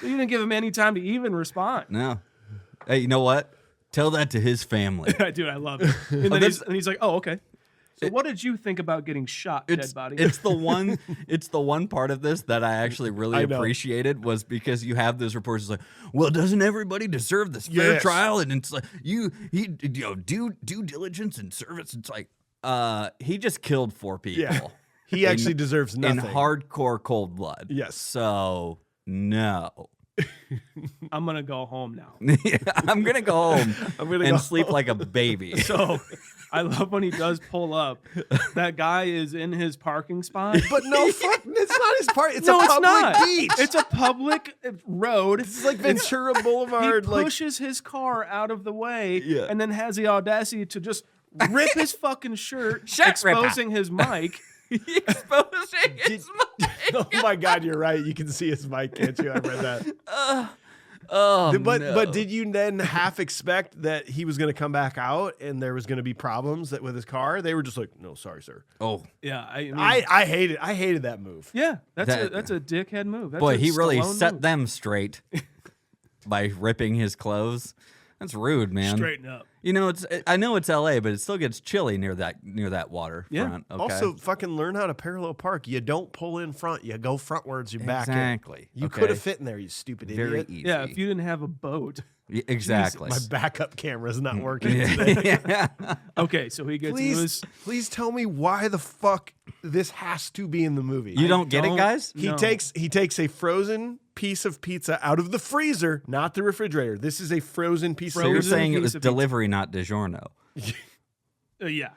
didn't give him any time to even respond. No. Hey, you know what? Tell that to his family. Dude, I love it. And then he's like, oh, okay. So what did you think about getting shot, dead body? It's the one part of this that I actually really I know. appreciated was because you have those reports like, well, doesn't everybody deserve this fair Yes. trial? And it's like due diligence and service. It's like he just killed 4 people. Yeah. He actually deserves nothing. in hardcore cold blood. Yes. So no. I'm gonna go home now. I'm gonna go home gonna and go sleep like a baby. So I love when he does pull up. That guy is in his parking spot. But no, fuck, it's not his part. It's No, a it's public not. beach. It's a public road. It's like Ventura Boulevard. He Like, pushes his car out of the way Yeah. and then has the audacity to just rip his fucking shirt, Shirt exposing his mic. Exposing his mic. oh my God, you're right. You can see his mic, can't you? I read that. Oh, But did you then half expect that he was going to come back out and there was going to be problems with his car? They were just like, no, sorry, sir. Oh, Yeah, I mean, I hated that move. yeah, that's That- a dickhead move. That's boy, a he really Stallone set move. them straight by ripping his clothes. That's rude, man. Straighten up. You know, I know it's LA, but it still gets chilly near that water Yeah. front. Okay? Also, fucking learn how to parallel park. You don't pull in front. You go frontwards. You back in. exactly. You okay? could have fit in there, you stupid very idiot. easy. Yeah, if you didn't have a boat. Exactly. My backup camera's not working today. yeah. Okay, so he gets into his. Please tell me why the fuck this has to be in the movie. You don't get it, don't- guys? He No. takes a frozen piece of pizza out of the freezer, not the refrigerator. This is a frozen piece So of you're Frozen saying it piece was of pizza. delivery, not DiGiorno, Yeah.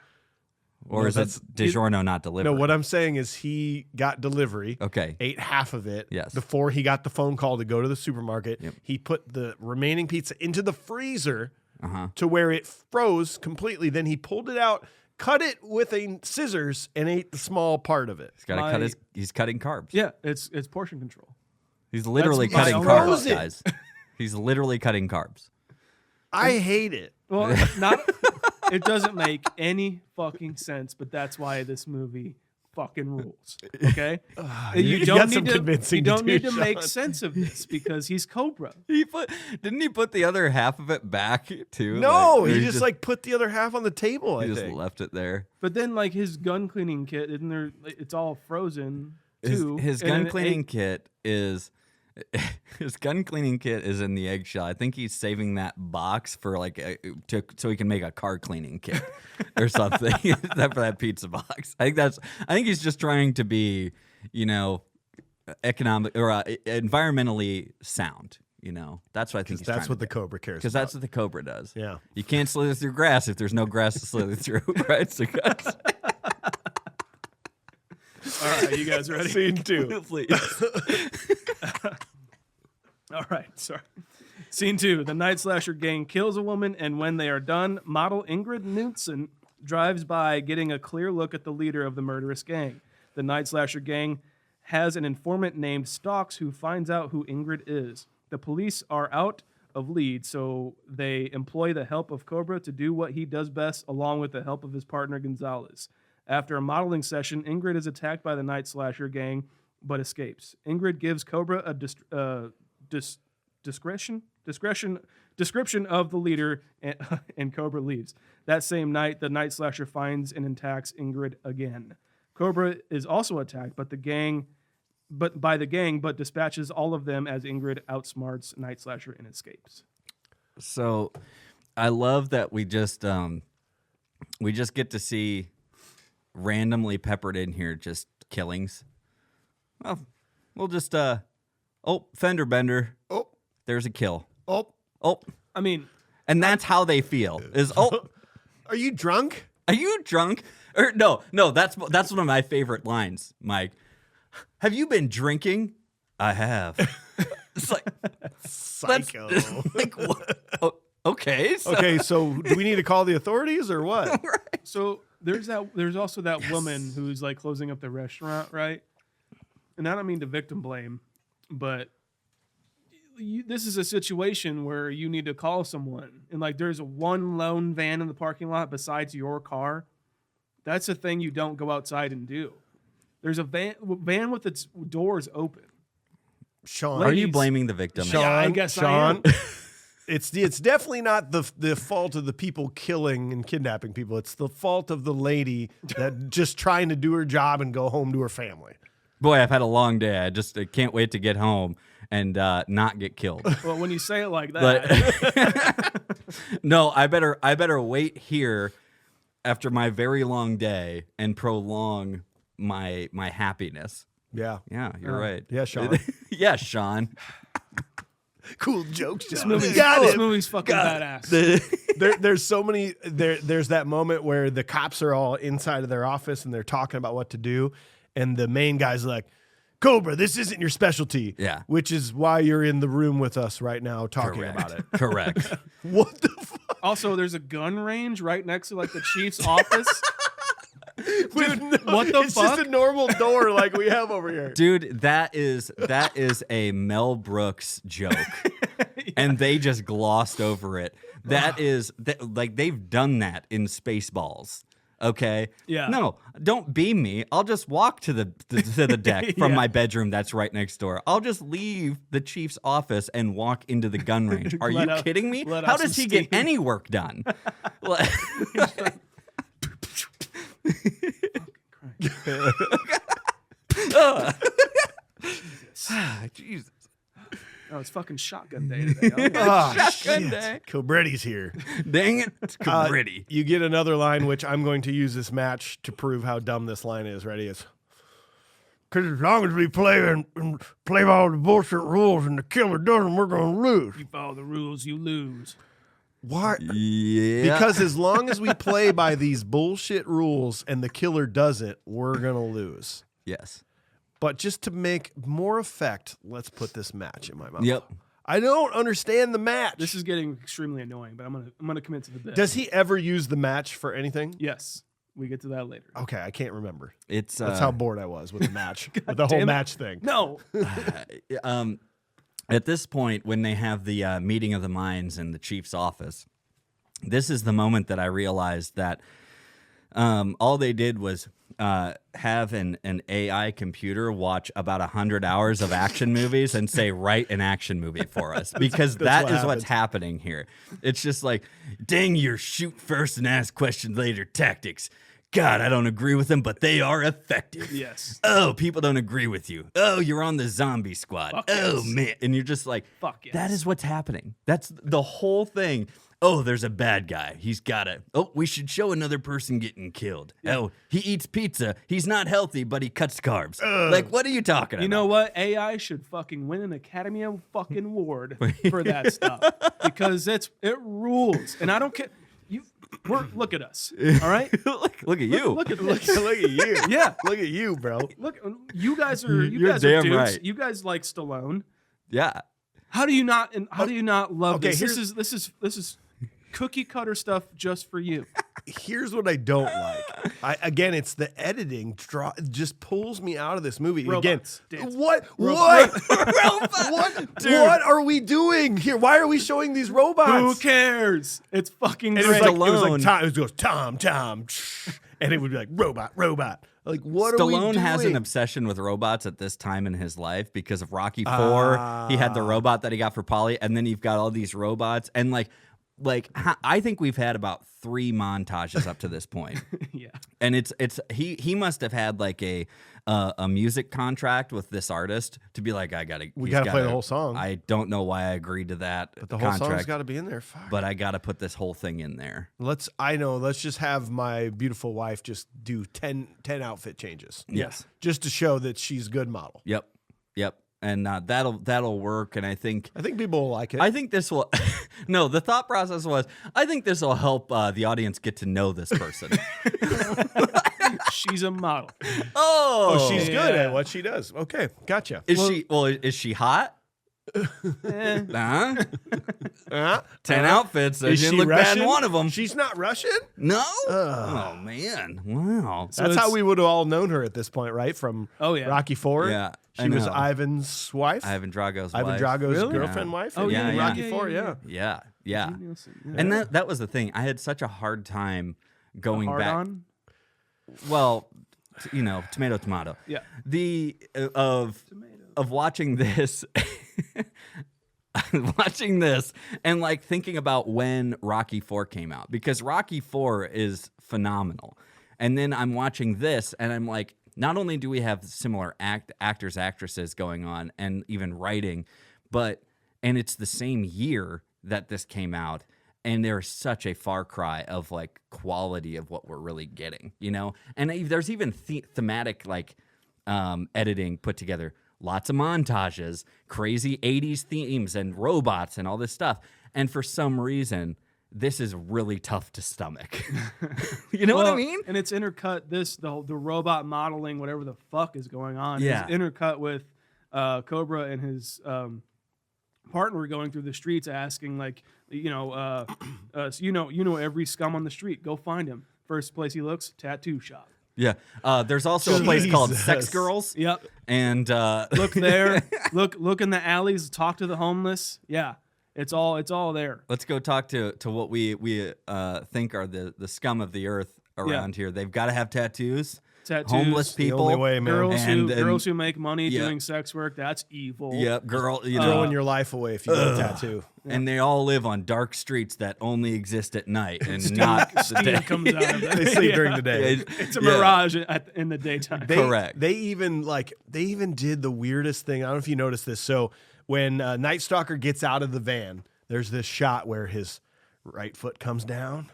or No, is it DiGiorno, not delivery? No, what I'm saying is he got delivery. Okay. Ate half of it. Yes. Before he got the phone call to go to the supermarket. Yep. He put the remaining pizza into the freezer Uh-huh. to where it froze completely. Then he pulled it out, cut it with a scissors, and ate the small part of it. He's got to cut his. He's cutting carbs. Yeah, it's portion control. He's literally That's cutting my carbs, frozen. guys. He's literally cutting carbs. I hate it. Well, not. It doesn't make any fucking sense, but that's why this movie fucking rules. Okay, you don't got need some to. convincing You to don't do, need to make Shaun. sense of this because he's Cobra. Didn't he put the other half of it back too? No, Like, or he just like put the other half on the table. he I just think. left it there. But then, like his gun cleaning kit, isn't there? It's all frozen too. His and then gun it cleaning ate- kit is his gun cleaning kit is in the eggshell. I think he's saving that box for like so he can make a car cleaning kit or something for that pizza box. I think he's just trying to be, economic or environmentally sound. That's what I think. That's what the Cobra cares because about. that's what the Cobra does. Yeah. You can't slither through grass if there's no grass to slither through, right? So guys, All right, you guys ready? Scene 2. please. All right, sorry. Scene 2. The Night Slasher gang kills a woman, and when they are done, model Ingrid Knudsen drives by, getting a clear look at the leader of the murderous gang. The Night Slasher gang has an informant named Stalks who finds out who Ingrid is. The police are out of lead, so they employ the help of Cobra to do what he does best, along with the help of his partner Gonzalez. After a modeling session, Ingrid is attacked by the Night Slasher gang, but escapes. Ingrid gives Cobra a description of the leader, and Cobra leaves. That same night, the Night Slasher finds and attacks Ingrid again. Cobra is also attacked, by the gang, but dispatches all of them as Ingrid outsmarts Night Slasher and escapes. So, I love that we just get to see randomly peppered in here just killings. Well, we'll just fender bender. Oh, There's a kill. oh. I mean, And that's how they feel. Is Are you drunk? are you drunk? Or no, that's one of my favorite lines, Mike. Have you been drinking? I have. It's like Psycho. like what? Oh, okay. So, Okay, so do we need to call the authorities or what? so there's also that woman who's like closing up the restaurant, right? And I don't mean to victim blame, but this is a situation where you need to call someone, and like there's one lone van in the parking lot besides your car. That's a thing you don't go outside and do. There's a van with its doors open. Shaun. are you Ladies. blaming the victim? Shaun, Yeah, I guess I Shaun, am. it's definitely not the fault of the people killing and kidnapping people. It's the fault of the lady that just trying to do her job and go home to her family. Boy, I've had a long day. I can't wait to get home and not get killed. Well, when you say it like that, But no, I better wait here after my very long day and prolong my happiness. Yeah. Yeah, you're right. Yeah, Shaun. Yeah, Shaun. Cool jokes. This John. this movie's fucking badass. There's so many. There's that moment where the cops are all inside of their office and they're talking about what to do, and the main guy's like, "Cobra, this isn't your specialty." Yeah. Which is why you're in the room with us right now talking Correct. about it. Correct. What the fuck? Also, there's a gun range right next to like the chief's office. Dude, what the it's fuck? just a normal door like we have over here. Dude, that is a Mel Brooks joke. And they just glossed over it. Like they've done that in Spaceballs. Okay? Yeah. No, don't beam me. I'll just walk to the deck from my bedroom that's right next door. I'll just leave the chief's office and walk into the gun range. Are you kidding me? let How out does some he get steam. any work done? Jesus. Oh, it's fucking shotgun day today. Shotgun day. Cobretti's here. Dang it. It's gritty. You get another line, which I'm going to use this match to prove how dumb this line is. Ready? It's because as long as we play by all the bullshit rules and the killer doesn't, we're going to lose. You follow the rules, you lose. Why? Yeah. Because as long as we play by these bullshit rules and the killer doesn't, we're going to lose. Yes. But just to make more effect, let's put this match in my mouth. Yep. I don't understand the match. This is getting extremely annoying, but I'm gonna commit to the bit. Does he ever use the match for anything? Yes, we get to that later. Okay, I can't remember. It's That's how bored I was with the match, with the whole damn it. match thing. No, at this point when they have the meeting of the minds in the chief's office, this is the moment that I realized that all they did was have an AI computer watch about 100 hours of action movies and say, write an action movie for us. Because that's that what is what's happening here. It's just like, dang your shoot first and ask questions later tactics. God, I don't agree with them, but they are effective. Yes. Oh, people don't agree with you. Oh, you're on the zombie squad. Fuck Oh, yes. man. And you're just like, Fuck yes. that is what's happening. That's the whole thing. Oh, there's a bad guy. He's got to. Oh, we should show another person getting killed. Oh, he eats pizza. He's not healthy, but he cuts carbs. Like, what are you talking about? You know what? AI should fucking win an Academy fucking Award for that stuff because it rules, and I don't care. Look at us, all right? look at you. Look at Look at you. Yeah. Look at you, bro. Look, you guys are You're guys are damn dukes. right. You guys like Stallone. Yeah. How do you not? And how do you not love Okay, this? This is cookie cutter stuff just for you. Here's what I don't like. Again, it's the editing just pulls me out of this movie. Robots, Again, dance. what? Dude. What are we doing here? Why are we showing these robots? Who cares? It's fucking And great. it was like Stallone. Tom. It goes Tom, and it would be like robot. Like what are we Stallone doing? has an obsession with robots at this time in his life because of Rocky 4. He had the robot that he got for Polly, and then you've got all these robots. And I think we've had about 3 montages up to this point. Yeah. And he must have had like a music contract with this artist to be like, We gotta play the whole song. I don't know why I agreed to that But the whole song's contract, got to be in there. Fuck. but I got to put this whole thing in there. Let's just have my beautiful wife just do 10 outfit changes. Yes. Just to show that she's a good model. Yep. And that'll work. And I think people will like it. I think this will. No, the thought process was, I think this will help the audience get to know this person. She's a model. oh, she's Yeah. good at what she does. Okay, gotcha. Is she hot? Eh. Huh? 10 outfits. Is She she didn't look bad Russian? in one of them. She's not Russian? No? Oh, man. Wow. So That's it's- how we would have all known her at this point, right? From Oh, yeah. Rocky 4. Yeah, I She was know. Ivan's wife. Ivan Drago's Ivan wife. Drago's Really? girlfriend Yeah. wife. Oh, in yeah, yeah. Rocky 4, yeah. Yeah. Nielsen, yeah. And that was the thing. I had such a hard time going Hard back. on? Well, tomato. Yeah. The of watching this and like thinking about when Rocky 4 came out, because Rocky 4 is phenomenal. And then I'm watching this and I'm like, not only do we have similar actors, actresses going on and even writing, and it's the same year that this came out. And there's such a far cry of like quality of what we're really getting, you know? And there's even thematic like editing put together. lots of montages, crazy 80s themes and robots and all this stuff. And for some reason, this is really tough to stomach. You know what I mean? And it's intercut the robot modeling, whatever the fuck is going on. Yeah. Is intercut with Cobra and his partner going through the streets asking, like, you know every scum on the street. Go find him. First place he looks, tattoo shop. Yeah. There's also a place called Sex Girls. Yep. And Look there. look in the alleys. Talk to the homeless. Yeah. It's all there. let's go talk to what we think are the scum of the earth around here. They've got to have tattoos. Homeless The people. only way, man. Girls who make money Yeah. doing sex work, that's evil. Yep, girl. You know, Throwing your life away if you get a tattoo. and they all live on dark streets that only exist at night and not the Steam day. comes out of it. They sleep during the day. It's a mirage in the daytime. Correct. They even did the weirdest thing. I don't know if you noticed this. So when Night Stalker gets out of the van, there's this shot where his right foot comes down,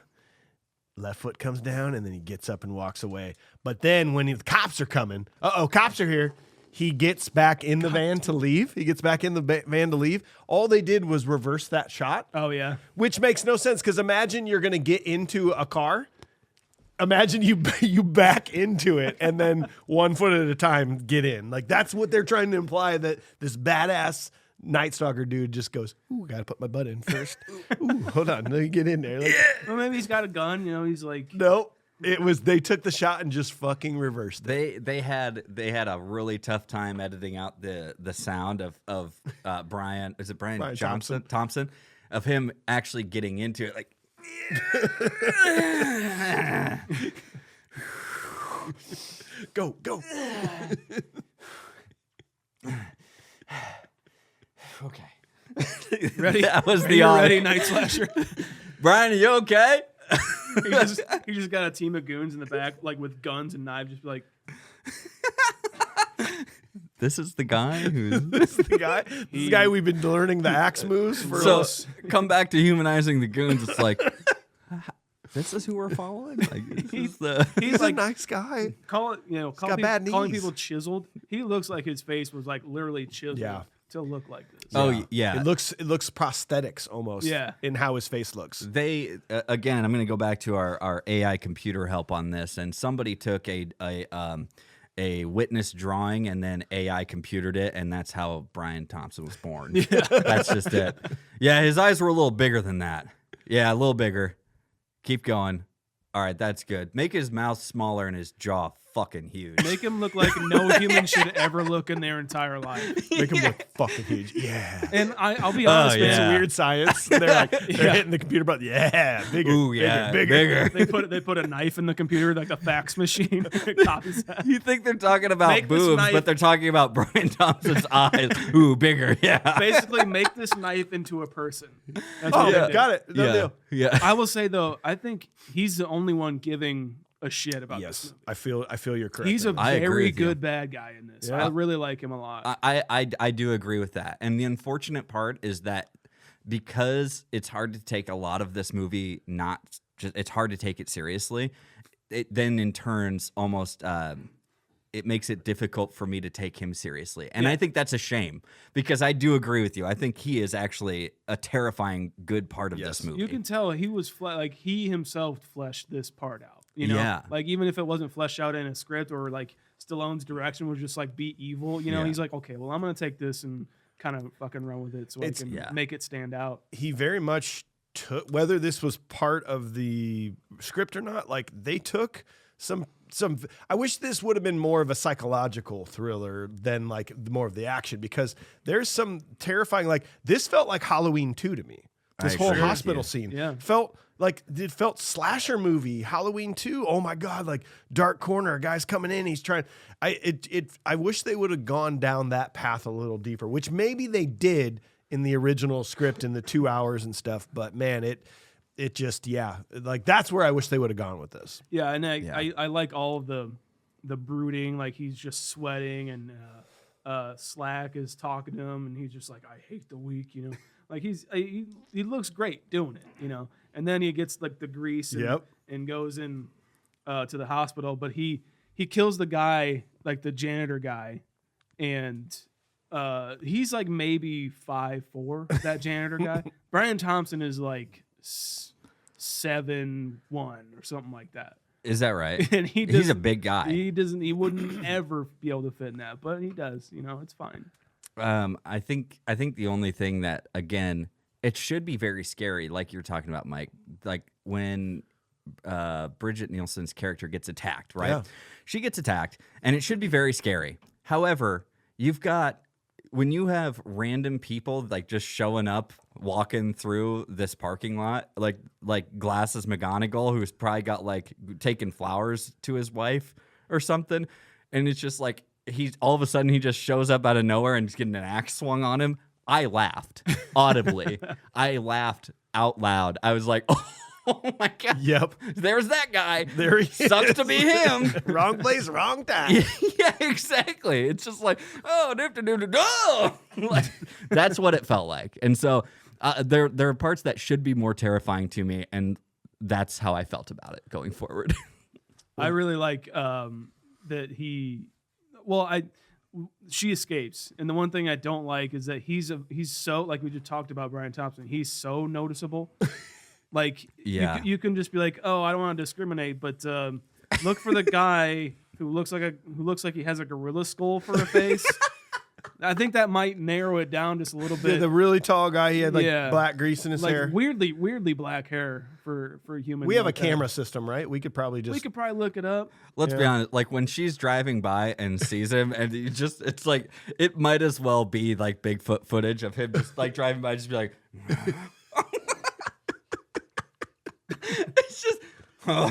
left foot comes down, and then he gets up and walks away. But then when the cops are coming, cops are here, he gets back in the van to leave. He gets back in the van to leave. All they did was reverse that shot. Oh, yeah. Which makes no sense because imagine you're going to get into a car. Imagine you back into it and then 1 foot at a time get in. Like that's what they're trying to imply, that this badass Night Stalker dude just goes, ooh, gotta put my butt in first. Ooh, hold on, let me get in there. Like, Well, maybe he's got a gun. You know, he's like, no, they took the shot and just fucking reversed it. They had a really tough time editing out the sound of Brian. Is it Brian Thompson? Of him actually getting into it, like. Go. Okay. ready? That was Are the you audio. ready, Night Slasher? Brian, are you okay? he just got a team of goons in the back, like with guns and knives, just be like, This is the guy who's. This is the guy. This is the guy we've been learning the axe moves for. So come back to humanizing the goons. It's like, this is who we're following. Like, this is the. he's like- a nice guy. calling got bad calling knees. people chiseled. He looks like his face was like literally chiseled Yeah. to look like this. Oh yeah. It looks prosthetics almost. Yeah. In how his face looks. They again. I'm going to go back to our AI computer help on this, and somebody took a witness drawing and then AI computered it, and that's how Brian Thompson was born. Yeah. That's just it. Yeah, his eyes were a little bigger than that. Yeah, a little bigger. Keep going. All right, that's good. Make his mouth smaller and his jaw fucking huge. Make him look like no human should ever look in their entire life. Make him look fucking huge. Yeah. And I'll be honest, yeah. It's man. weird science. They're hitting the computer button. Yeah, bigger. Ooh, yeah, bigger. They put a knife in the computer, like the fax machine. It copies that. You think they're talking about Make this boobs, knife- but they're talking about Brian Thompson's eyes. Ooh, bigger. Yeah. Basically, make this knife into a person. That's Oh, what they did. got it. No yeah. deal. Yeah. I will say though, I think he's the only one giving a shit about this Yes, movie. I feel you're correct. He's a I agree very with you. good bad guy in this. Yeah. I really like him a lot. I do agree with that. And the unfortunate part is that because it's hard to take a lot of this movie it's hard to take it seriously. It then in turns almost it makes it difficult for me to take him seriously. And I think that's a shame because I do agree with you. I think he is actually a terrifying good part of this movie. You can tell he was like he himself fleshed this part out. You know, Yeah. like even if it wasn't fleshed out in a script or like Stallone's direction was just like be evil. You know, Yeah. he's like, okay, well, I'm gonna take this and kind of fucking run with it so I can make it stand out. he very much took, whether this was part of the script or not, like they took some I wish this would have been more of a psychological thriller than like more of the action, because there's some terrifying, like this felt like Halloween 2 to me. This I whole agree with hospital you. scene Yeah. felt like it felt slasher movie, Halloween 2. Oh my God, like dark corner, a guy's coming in, he's trying. I wish they would have gone down that path a little deeper, which maybe they did in the original script in the 2 hours and stuff. But man, it just, like that's where I wish they would have gone with this. Yeah, and I like all of the brooding, like he's just sweating and Slack is talking to him and he's just like, I hate the weak, you know. Like he looks great doing it, you know. And then he gets like the grease and goes in to the hospital, but he kills the guy, like the janitor guy, and he's like maybe 5'4", that janitor guy. Brian Thompson is like 7'1" or something like that. Is that right? And he's a big guy. He wouldn't ever be able to fit in that, but he does. It's fine. I think the only thing that, again, it should be very scary, like you're talking about, Mike. Like when Bridget Nielsen's character gets attacked, right? Yeah. She gets attacked, and it should be very scary. However, when you have random people like just showing up, walking through this parking lot, like Glasses McGonagall, who's probably got like taking flowers to his wife or something, and it's just like he's all of a sudden he just shows up out of nowhere and he's getting an axe swung on him. I laughed audibly. I laughed out loud. I was like, oh my God. Yep. There's that guy. There he Sucks is. to be him. Wrong place, wrong time. Yeah, exactly. It's just like, like, that's what it felt like. And so there are parts that should be more terrifying to me, and that's how I felt about it going forward. I really like that she escapes, and the one thing I don't like is that he's so, like we just talked about Brian Thompson, he's so noticeable. Like, yeah, you can just be like, oh, I don't want to discriminate, but look for the guy who looks like he has a gorilla skull for a face. I think that might narrow it down just a little bit. The really tall guy, he had black grease in his hair. Weirdly black hair for a human. We have a camera system, right? We could probably look it up. Let's be honest. Like when she's driving by and sees him, and it's like it might as well be like Bigfoot footage of him just like driving by, just be like. It's just. Oh.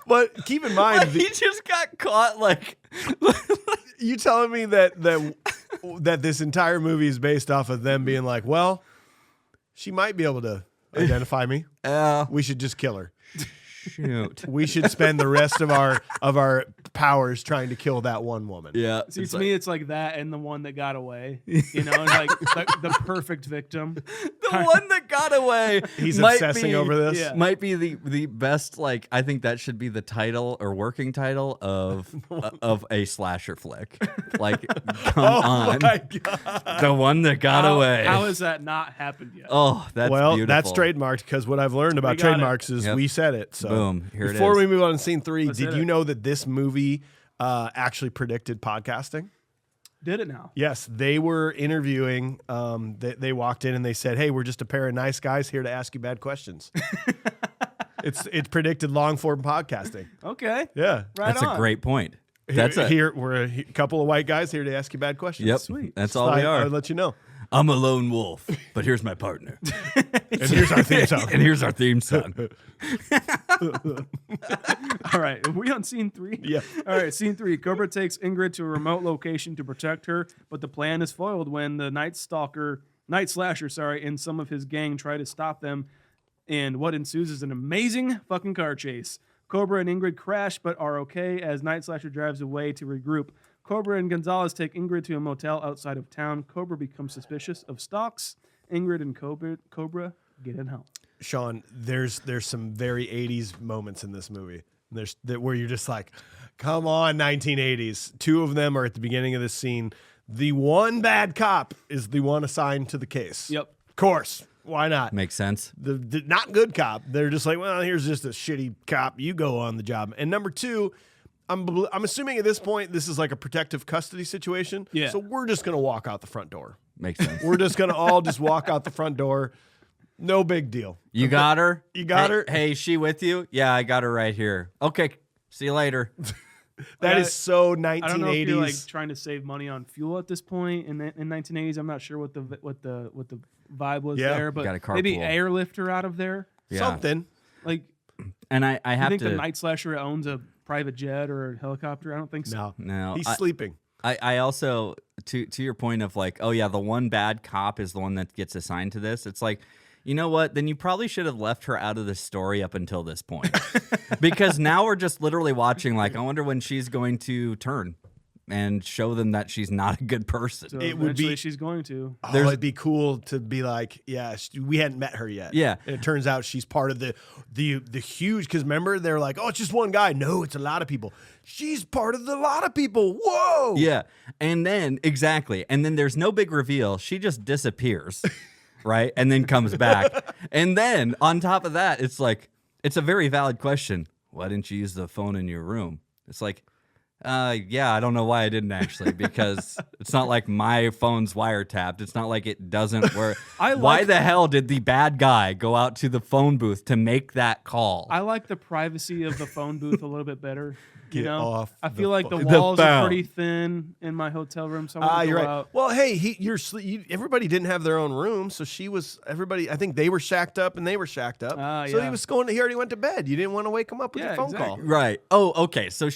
But keep in mind, like he just got caught. Like you telling me that this entire movie is based off of them being like, well, she might be able to identify me. We should just kill her. Shoot. We should spend the rest of our powers trying to kill that one woman. Yeah. See, to me, it's like that and the one that got away. Like the perfect victim. The one that got away. He's obsessing over this. Yeah. Might be the best. Like I think that should be the title or working title of a slasher flick. Like, come on, my God. The one that got away. How has that not happened yet? Oh, that's beautiful. That's trademarked, because what I've learned about trademarks is we said it. So boom, here it is. Before we move on to scene 3, Let's did you know that this movie actually predicted podcasting? Did it now? Yes, they were interviewing. They walked in and they said, "Hey, we're just a pair of nice guys here to ask you bad questions." It's predicted long form podcasting. Okay. Yeah, That's a great point. Here we're a couple of white guys here to ask you bad questions. Yep, Sweet. That's all we are. I'll let you know. I'm a lone wolf, but here's my partner. And here's our theme song. And here's our theme song. All right. Are we on scene 3? Yeah. All right. Scene 3. Cobra takes Ingrid to a remote location to protect her, but the plan is foiled when the Night Slasher, and some of his gang try to stop them. And what ensues is an amazing fucking car chase. Cobra and Ingrid crash, but are okay as Night Slasher drives away to regroup. Cobra and Gonzalez take Ingrid to a motel outside of town. Cobra becomes suspicious of stalks. Ingrid and Cobra get in hell. Shaun, there's some very 80s moments in this movie. There's where you're just like, come on, 1980s. 2 of them are at the beginning of this scene. The one bad cop is the one assigned to the case. Yep. Of course. Why not? Makes sense. The not good cop. They're just like, well, here's just a shitty cop. You go on the job. And number 2, I'm assuming at this point this is like a protective custody situation. Yeah. So we're just gonna walk out the front door. Makes sense. We're just gonna all just walk out the front door. No big deal. You got her? You got her? Hey, she with you? Yeah, I got her right here. Okay, see you later. That is so 1980s. I don't know if you're like trying to save money on fuel at this point in 1980s. I'm not sure what the vibe was there, but Got a carpool. maybe airlift her out of there. Yeah. Something. Like, And I I have think to. the Night Slasher owns a private jet or a helicopter. I don't think so. No, He's sleeping. I also to your point of like, oh yeah, the one bad cop is the one that gets assigned to this. It's like, you know what? Then you probably should have left her out of the story up until this point, because now we're just literally watching. Like, I wonder when she's going to turn. and show them that she's not a good person. So It would eventually be- she's going to. Oh, it'd be cool to be like, yeah, we hadn't met her yet. Yeah. And it turns out she's part of the huge, because remember, they're like, oh, it's just one guy. No, it's a lot of people. She's part of the lot of people. Whoa. Yeah. And then, exactly. And then there's no big reveal. She just disappears, right? And then comes back. And then on top of that, it's like, it's a very valid question. Why didn't you use the phone in your room? It's like, yeah, I don't know why I didn't actually, because it's not like my phone's wiretapped. It's not like it doesn't work. Why the hell did the bad guy go out to the phone booth to make that call? I like the privacy of the phone booth a little bit better. Get off I the feel like the phone. walls The are phone. pretty thin in my hotel room. So I'm gonna You're go right. out. Well, hey, everybody didn't have their own room, so everybody, I think they were shacked up and they were shacked up. So yeah. he already went to bed. You didn't want to wake him up with your phone call. Right. Oh, okay. So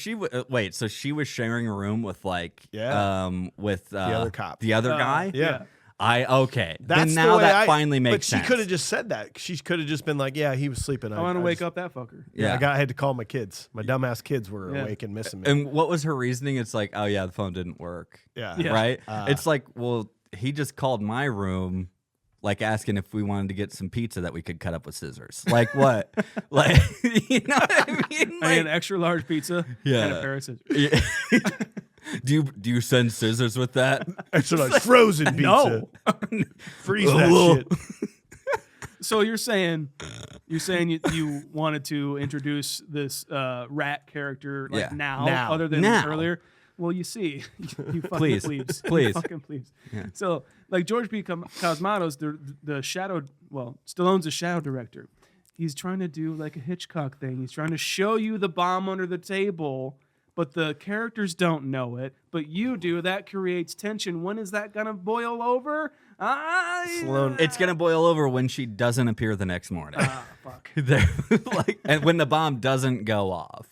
wait. So she was sharing a room with with the other cop. the other guy. Yeah. Okay. That's then now the way that finally makes but sense. She could have just said that. She could have just been like, yeah, he was sleeping. I want to wake up that fucker. Yeah. I had to call my kids. My dumbass kids were awake and missing me. And what was her reasoning? It's like, oh yeah, the phone didn't work. Yeah. Right. It's like, well, he just called my room, like asking if we wanted to get some pizza that we could cut up with scissors. Like what? Like, you know what I mean? I need an extra large pizza Yeah. and a pair of scissors. Yeah. Do you send scissors with that? Extra large frozen pizza. No. Freeze that shit. So you're saying you wanted to introduce this rat character Yeah. now, other than Now. earlier? Well, you see, you fucking Please. plebes. Please. You fucking plebes. So, like George B. Cosmatos, the shadow. Well, Stallone's a shadow director. He's trying to do like a Hitchcock thing. He's trying to show you the bomb under the table, but the characters don't know it. But you do. That creates tension. When is that gonna boil over? Stallone- It's gonna boil over when she doesn't appear the next morning. Fuck. And when the bomb doesn't go off.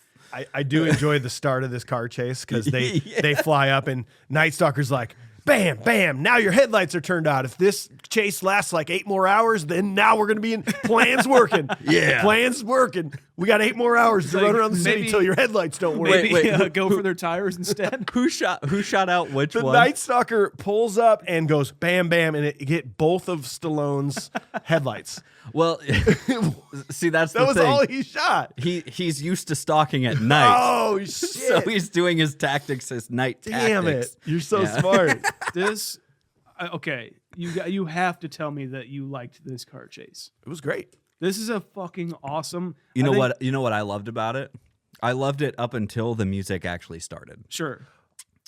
I do enjoy the start of this car chase because they fly up and Night Stalker's like, bam, bam, now your headlights are turned out. If this chase lasts like 8 more hours, then now we're going to be in plans working. Yeah. Plans working. We got 8 more hours to like, run around the city maybe- until your headlights don't work. Maybe go for their tires instead. Who shot out which The one? Night Stalker pulls up and goes bam, bam, and it hit both of Stallone's headlights. Well, see, that's That the was thing. all he shot. He's used to stalking at night. Oh, shit. So he's doing his tactics as night Damn tactics. it. You're so Yeah. smart. This, okay, you have to tell me that you liked this car chase. It was great. This is a fucking awesome. You know I think- what? You know what I loved about it? I loved it up until the music actually started. Sure.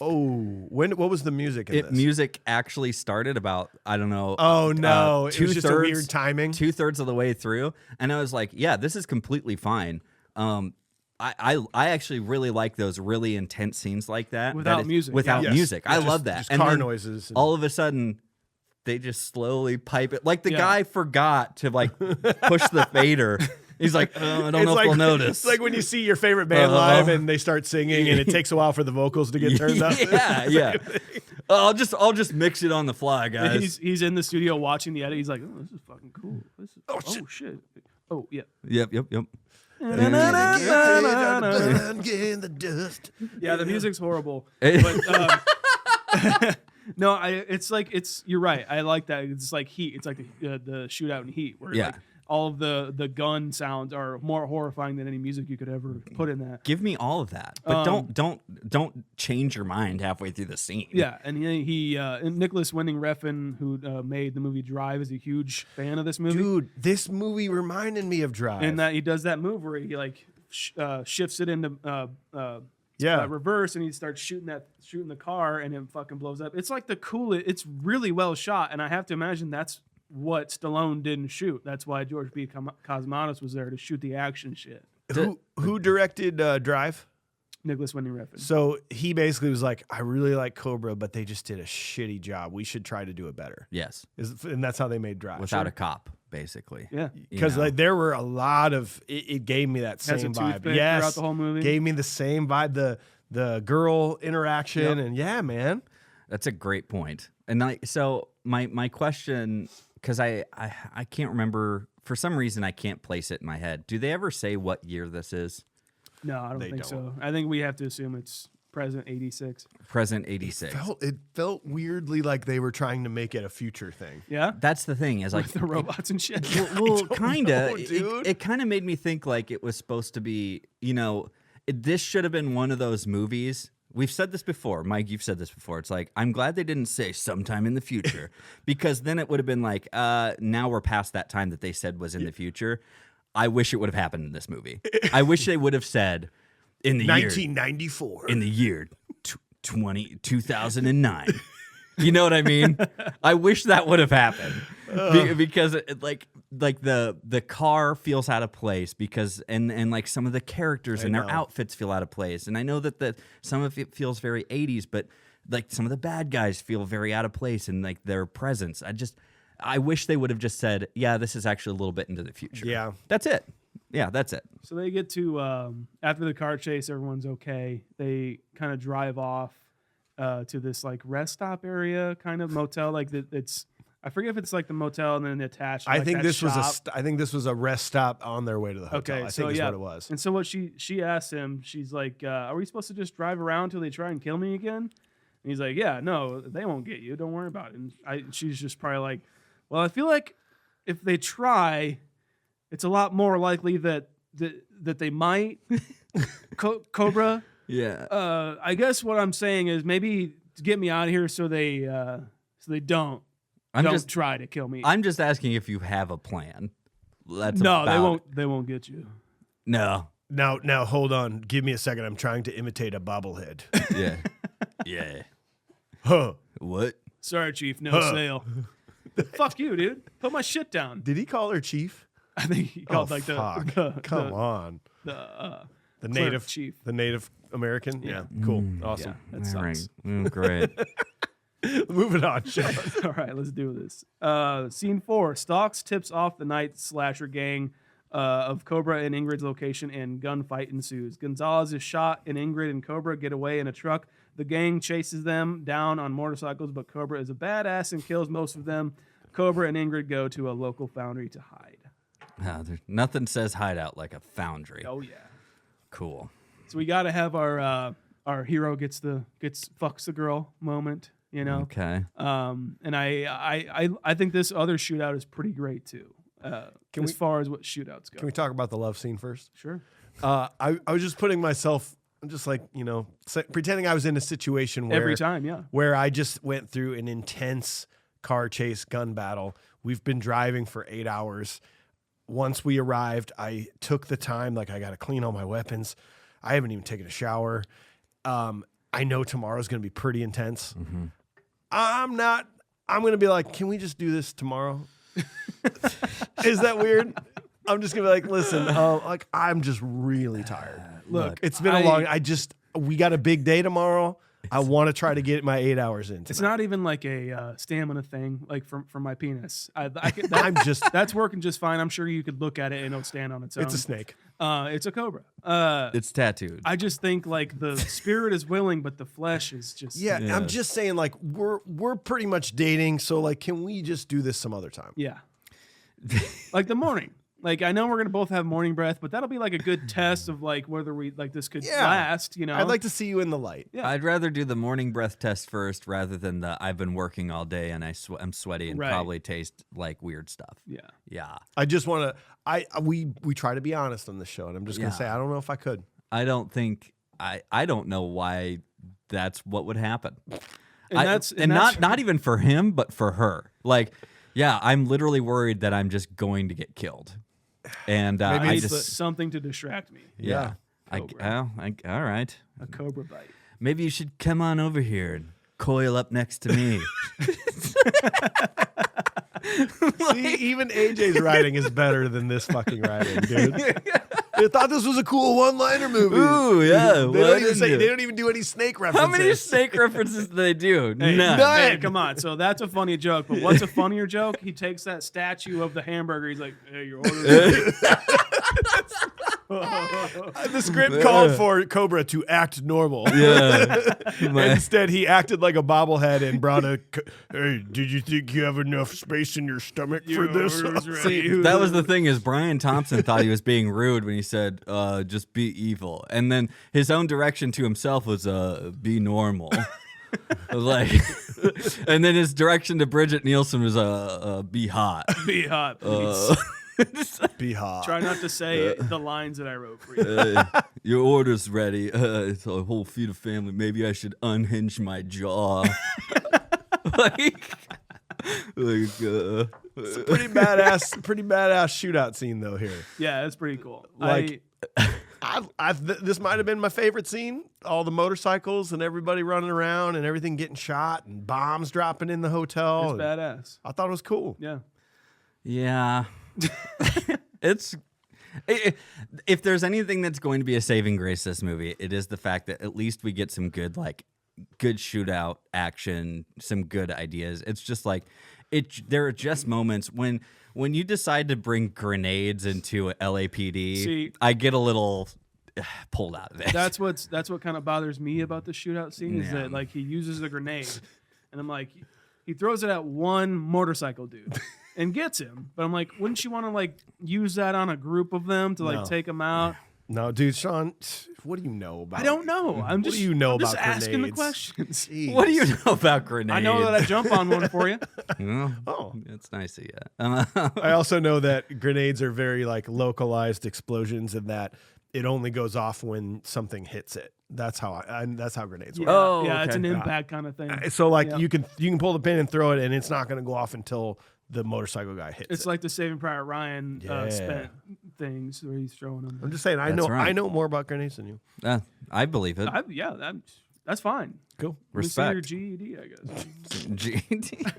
Oh, what was the music in this? Music actually started about, I don't know. Oh, no. It was just a 2/3 weird timing. 2/3 of the way through, and I was like, yeah, this is completely fine. I actually really like those really intense scenes like that Without music, Without Yes. music, I Just- love that. just And car then noises and- All of a sudden, they just slowly pipe it. Like the Yeah. guy forgot to like push the fader. He's like, oh, I don't know if they'll notice. It's like when you see your favorite band live and they start singing and it takes a while for the vocals to get turned up. Yeah. I'll just mix it on the fly, guys. He's in the studio watching the edit. He's like, oh, this is fucking cool. This is, oh shit. Oh yeah. Yep. In the dust. Yeah, the music's horrible. Hey. But no, you're right. I like that. It's like Heat. It's like the shootout in Heat, where Yeah. like all of the gun sounds are more horrifying than any music you could ever put in that. Give me all of that, but don't change your mind halfway through the scene. Yeah, and and Nicholas Winding Refn, who made the movie Drive, is a huge fan of this movie. Dude, this movie reminded me of Drive. And that he does that move where he like shifts it into reverse, and he starts shooting the car, and it fucking blows up. It's like the coolest. It's really well shot, and I have to imagine that's what Stallone didn't shoot. That's why George B. Cosmatos was there to shoot the action shit. Who directed Drive? Nicholas Winding Refn. So he basically was like, I really like Cobra, but they just did a shitty job. We should try to do it better. Yes. And that's how they made Drive. Without a cop, basically. Yeah. Because like there were a lot of it gave me that Has same a vibe. toothpick Yes, throughout the whole movie. Gave me the same vibe. The girl interaction and yeah, man. That's a great point. And so my question, because I can't remember, for some reason I can't place it in my head. Do they ever say what year this is? No, I don't They think don't. so. I think we have to assume it's Present 86. Present 86. It felt weirdly like they were trying to make it a future thing. Yeah? That's the thing. Is like With the robots and shit. well, kind know, of. dude. It kind of made me think like it was supposed to be. This should have been one of those movies. We've said this before, Mike. You've said this before. It's like I'm glad they didn't say sometime in the future, because then it would have been like, now we're past that time that they said was in the future. I wish it would have happened in this movie. I wish they would have said in the 1994. in the year 2009. You know what I mean? I wish that would have happened because like the car feels out of place because and like some of the characters and their outfits feel out of place. And I know that some of it feels very 80s, but like some of the bad guys feel very out of place and like their presence. I wish they would have just said, yeah, this is actually a little bit into the future. Yeah. That's it. Yeah, that's it. So they get to, after the car chase, everyone's okay. They kind of drive off to this like rest stop area kind of motel. Like it's, I forget if it's like the motel and then attached. I like think that this shop. was a rest stop on their way to the hotel. Okay, I so think is yeah. what it was. And so what she asked him, she's like, are we supposed to just drive around till they try and kill me again? And he's like, yeah, no, they won't get you. Don't worry about it. And she's just probably like, well, I feel like if they try, it's a lot more likely that they might. Cobra. Yeah. I guess what I'm saying is maybe to get me out of here so they don't try to kill me. I'm just asking if you have a plan. That's no, about they won't get you. No. Now, hold on. Give me a second. I'm trying to imitate a bobblehead. Yeah. Yeah. Huh. What? Sorry, Chief, no sale. Fuck you, dude. Put my shit down. Did he call her chief? I think he called like fuck. Come on. the native chief. The Native American? Yeah. Cool. Awesome. Yeah, that sucks. Great. Moving on, Shaun. All right, let's do this. Scene 4. Stalks tips off the night slasher gang of Cobra and Ingrid's location, and gunfight ensues. Gonzalez is shot, and Ingrid and Cobra get away in a truck. The gang chases them down on motorcycles, but Cobra is a badass and kills most of them. Cobra and Ingrid go to a local foundry to hide. Nothing says hideout like a foundry. Oh yeah. Cool. So we got to have our hero gets fucks the girl moment, you know. Okay. And I think this other shootout is pretty great too. As far as what shootouts go. Can we talk about the love scene first? Sure. I was just putting myself, just like, pretending I was in a situation where Every time, yeah. where I just went through an intense car chase gun battle. We've been driving for 8 hours. Once we arrived, I took the time, like I got to clean all my weapons. I haven't even taken a shower. I know tomorrow's going to be pretty intense. Mm-hmm. I'm going to be like, can we just do this tomorrow? Is that weird? I'm just going to be like, listen, I'm just really tired. Look, It's been we got a big day tomorrow. I want to try to get my 8 hours in. It's not even like a stamina thing, like from my penis. That's working just fine. I'm sure you could look at it and it'll stand on its own. It's a snake. It's a cobra. It's tattooed. I just think like the spirit is willing, but the flesh is just Yeah, I'm just saying, like, we're pretty much dating, so like, can we just do this some other time? Yeah. Like the morning. Like, I know we're going to both have morning breath, but that'll be like a good test of like whether we like this could last, you know? I'd like to see you in the light. Yeah. I'd rather do the morning breath test first rather than the I've been working all day and I'm sweaty and Right. probably taste like weird stuff. Yeah. Yeah. I just want to, we try to be honest on this show, and I'm just going to say, I don't know if I could. I don't know why that's what would happen. And not even for him, but for her. Like, yeah, I'm literally worried that I'm just going to get killed. And maybe I it's just something to distract me. yeah. Cobra. All right. A cobra bite. Maybe you should come on over here and coil up next to me. See, even AJ's writing is better than this fucking writing, dude. I thought this was a cool one-liner movie. Ooh, yeah. They don't even do any snake references. How many snake references do they do? Hey, None. Hey, come on. So that's a funny joke. But what's a funnier joke? He takes that statue of the hamburger. He's like, hey, you're ordering. The script called for Cobra to act normal. Yeah. Instead, he acted like a bobblehead and brought a. Hey, did you think you have enough space in your stomach for this? See, that was the thing is Brian Thompson thought he was being rude when he said, just be evil. And then his own direction to himself was, be normal. Like, and then his direction to Bridget Nielsen was, be hot. Be hot, please. Be hot. Try not to say the lines that I wrote for you. Your order's ready. It's a whole feed of family. Maybe I should unhinge my jaw. like It's a pretty badass shootout scene though here. Yeah, that's pretty cool. Like, this might have been my favorite scene. All the motorcycles and everybody running around and everything getting shot and bombs dropping in the hotel. It's badass. I thought it was cool. Yeah. Yeah. If there's anything that's going to be a saving grace this movie, it is the fact that at least we get some good shootout action, some good ideas. It's just like there are just moments when you decide to bring grenades into LAPD. See, I get a little pulled out of it. That's what kind of bothers me about the shootout scene is Yeah. that like he uses a grenade, and I'm like, he throws it at one motorcycle dude. And gets him, but I'm like, wouldn't you want to like use that on a group of them to like No. take them out? No, dude, Shaun, what do you know about? I don't know. I'm What just do you know I'm just about asking the grenades? questions. Jeez. What do you know about grenades? I know that I jump on one for you. Oh. That's nice of you. I also know that grenades are very like localized explosions, and that it only goes off when something hits it. That's how grenades work. Oh, yeah, it's okay. an impact kind of thing. So like Yeah. you can pull the pin and throw it, and it's not going to go off until the motorcycle guy hits It's it. like the Saving Private Ryan Yeah. spent things where he's throwing them. I'm just saying, I That's know right. I know more about grenades than you. I believe it. That's fine. Cool. Let me see your Respect. GED, I guess. GD.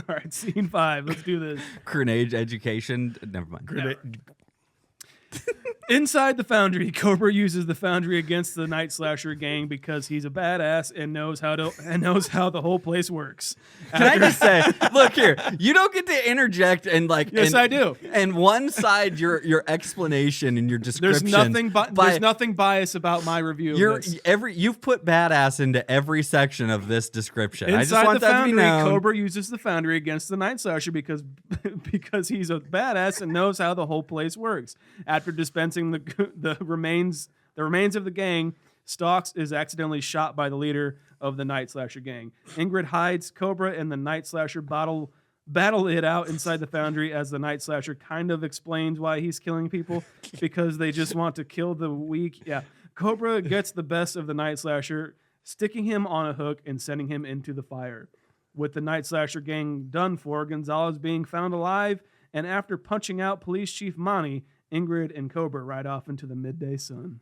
All right, scene 5. Let's do this. Grenade education. Never mind. Inside the Foundry, Cobra uses the Foundry against the Night Slasher gang because he's a badass and knows how the whole place works. Can I just say, look here, you don't get to interject and like. Yes, and, I do. And one side your explanation and your description. There's nothing biased about my review. Of this. You've put badass into every section of this description. I just Inside want the that to be Foundry, known. Cobra uses the Foundry against the Night Slasher because he's a badass and knows how the whole place works. After dispensing the remains of the gang, Stalks is accidentally shot by the leader of the Night Slasher gang. Ingrid hides Cobra and the Night Slasher battle it out inside the Foundry as the Night Slasher kind of explains why he's killing people because they just want to kill the weak. Yeah. Cobra gets the best of the Night Slasher, sticking him on a hook and sending him into the fire. With the Night Slasher gang done for, Gonzalez being found alive, and after punching out Police Chief Monty, Ingrid and Cobra ride off into the midday sun.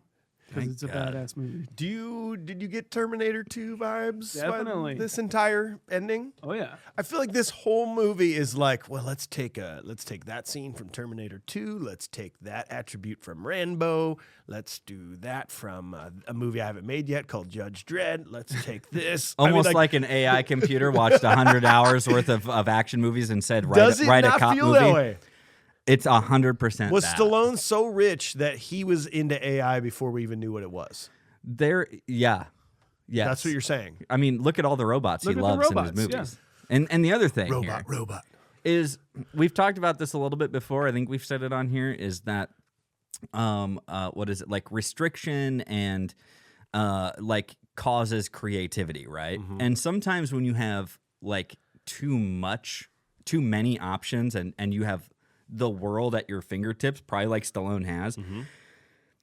Because it's a badass movie. Did you get Terminator 2 vibes? Definitely. This entire ending? Oh yeah. I feel like this whole movie is like, well, let's take that scene from Terminator 2. Let's take that attribute from Rambo. Let's do that from a movie I haven't made yet called Judge Dredd. Let's take this. Almost like an AI computer watched 100 hours worth of action movies and said, does it write a not cop feel movie. that way? It's 100% Was that. Stallone so rich that he was into AI before we even knew what it was? Yeah. Yes. That's what you're saying. I mean, look at all the robots Look he at the loves robots, in his movies. And the other thing here Robot. is we've talked about this a little bit before. I think we've said it on here is that what is it? Like restriction and like causes creativity, right? Mm-hmm. And sometimes when you have like too many options and you have the world at your fingertips, probably like Stallone has,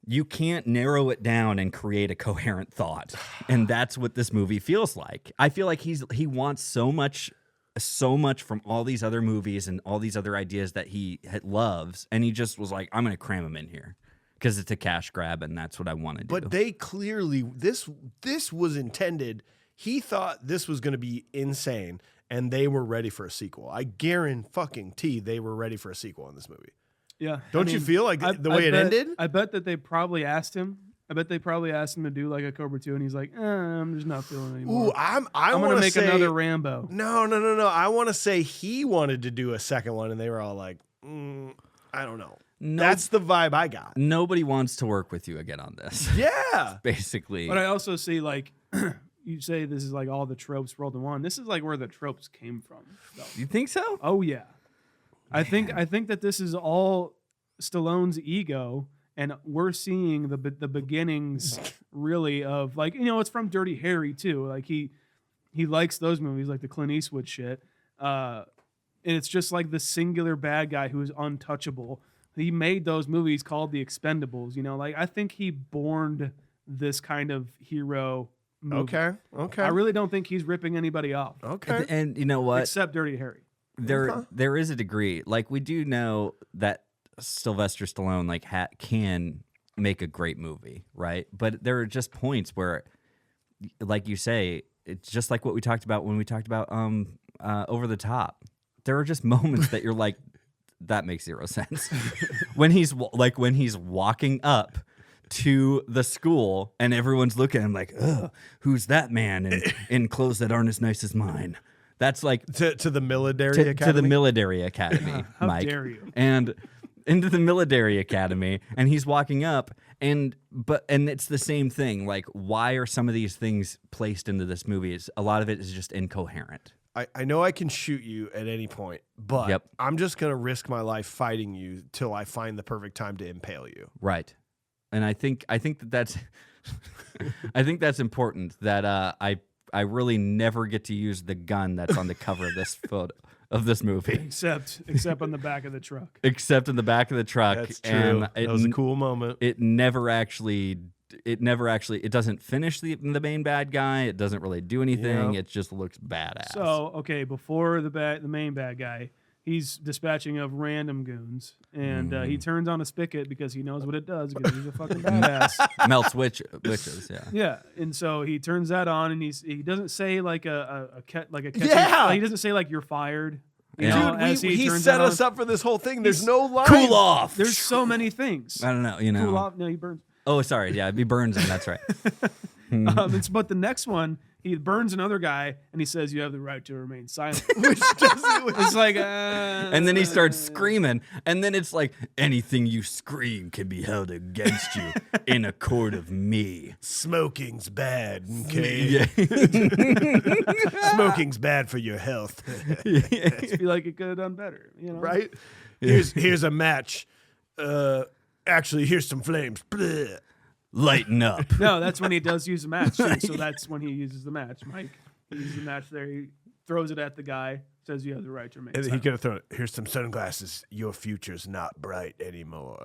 you can't narrow it down and create a coherent thought. And that's what this movie feels like. I feel like he wants so much from all these other movies and all these other ideas that he loves, and he just was like, I'm going to cram them in here because it's a cash grab, and that's what I want to do. But they clearly, this was intended. He thought this was going to be insane, and they were ready for a sequel. I guarantee they were ready for a sequel in this movie. Yeah. Don't you feel like the way it ended? I bet that they probably asked him. I bet they probably asked him to do like a Cobra 2, and he's like, I'm just not feeling it anymore. Ooh, I'm going want to make another Rambo. No. I want to say he wanted to do a second one, and they were all like, I don't know. That's the vibe I got. Nobody wants to work with you again on this. Yeah. Basically. But I also see like you say this is like all the tropes rolled in one. This is like where the tropes came from. Though. You think so? Oh yeah, I think that this is all Stallone's ego, and we're seeing the beginnings really of like it's from Dirty Harry too. Like he likes those movies like the Clint Eastwood shit, and it's just like the singular bad guy who is untouchable. He made those movies called The Expendables. Like I think he borned this kind of hero movie. Okay. I really don't think he's ripping anybody off. Okay. And you know what? Except Dirty Harry. There is a degree. Like we do know that Sylvester Stallone can make a great movie, right? But there are just points where, like you say, it's just like what we talked about when we talked about Over the Top. There are just moments that you're like, that makes zero sense. when he's walking up to the school and everyone's looking at him like, ugh, who's that man in clothes that aren't as nice as mine? That's like to the military academy. To the military academy, How Mike. dare you? And into the military academy, and he's walking up, and it's the same thing. Like, why are some of these things placed into this movie? A lot of it is just incoherent. I know I can shoot you at any point, but I'm just gonna risk my life fighting you till I find the perfect time to impale you. Right. And I think that's I think that's important. That I really never get to use the gun that's on the cover of this photo of this movie, except on the back of the truck. Except in the back of the truck. That's true. And that was a cool moment. It never actually. It doesn't finish the main bad guy. It doesn't really do anything. Yeah. It just looks badass. So okay, before the main bad guy, he's dispatching of random goons, and he turns on a spigot because he knows what it does because he's a fucking badass. Melts witches, yeah. Yeah, and so he turns that on, and he doesn't say like a catch. Yeah! He doesn't say like you're fired. You Yeah. know, Dude, as he turns set that us on. up for this whole thing. There's no line. Cool off. There's so many things. I don't know. Cool off. No, he burns. Oh, sorry. Yeah, he burns him. That's right. But the next one, he burns another guy, and he says, "You have the right to remain silent." It's like, And then he starts screaming, and then it's like, anything you scream can be held against you in a court of me. Smoking's bad. Okay. Yeah. Smoking's bad for your health. I feel like it could have done better, Right? Here's a match. Actually, here's some flames. Bleh. Lighten up. No, that's when he does use a match. Too. So that's when he uses the match, Mike. He uses the match there. He throws it at the guy, says you have the right to remain And he silent. could have thrown it. Here's some sunglasses. Your future's not bright anymore.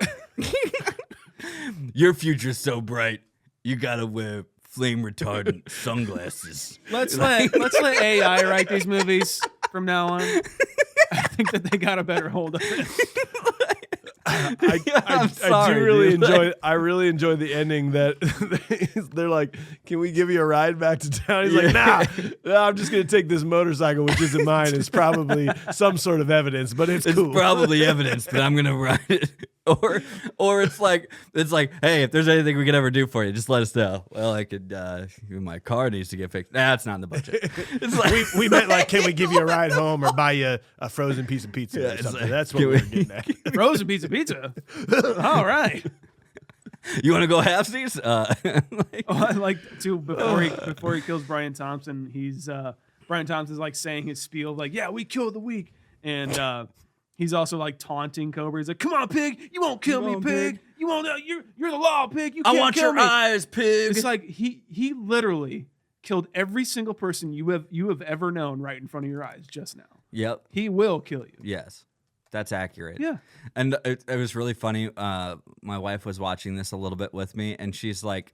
Your future's so bright, you gotta wear flame retardant sunglasses. Let's let AI write these movies from now on. I think that they got a better hold of it. I do really enjoy. I really enjoy the ending that they're like, "Can we give you a ride back to town?" He's like, "Nah, I'm just gonna take this motorcycle, which isn't mine. It's probably some sort of evidence, but it's cool." Probably evidence, but I'm gonna ride it. Or it's like, hey, if there's anything we could ever do for you, just let us know. Well, I could. My car needs to get fixed. Nah, it's not in the budget. It's like we meant like, can we give you a ride home or buy you a frozen piece of pizza or something? like, That's what we're getting at. Frozen pizza. All right. You want to go halfsies? I like too before he kills Brian Thompson. Brian Thompson's like saying his spiel like, "Yeah, we killed the weak," and he's also like taunting Cobra. He's like, "Come on, pig! You won't kill me, pig! You won't. You're the law, pig! You can't I want kill your me." eyes, pig. It's like he literally killed every single person you have ever known right in front of your eyes just now. Yep. He will kill you. Yes. That's accurate. Yeah. And it was really funny. My wife was watching this a little bit with me, and she's like,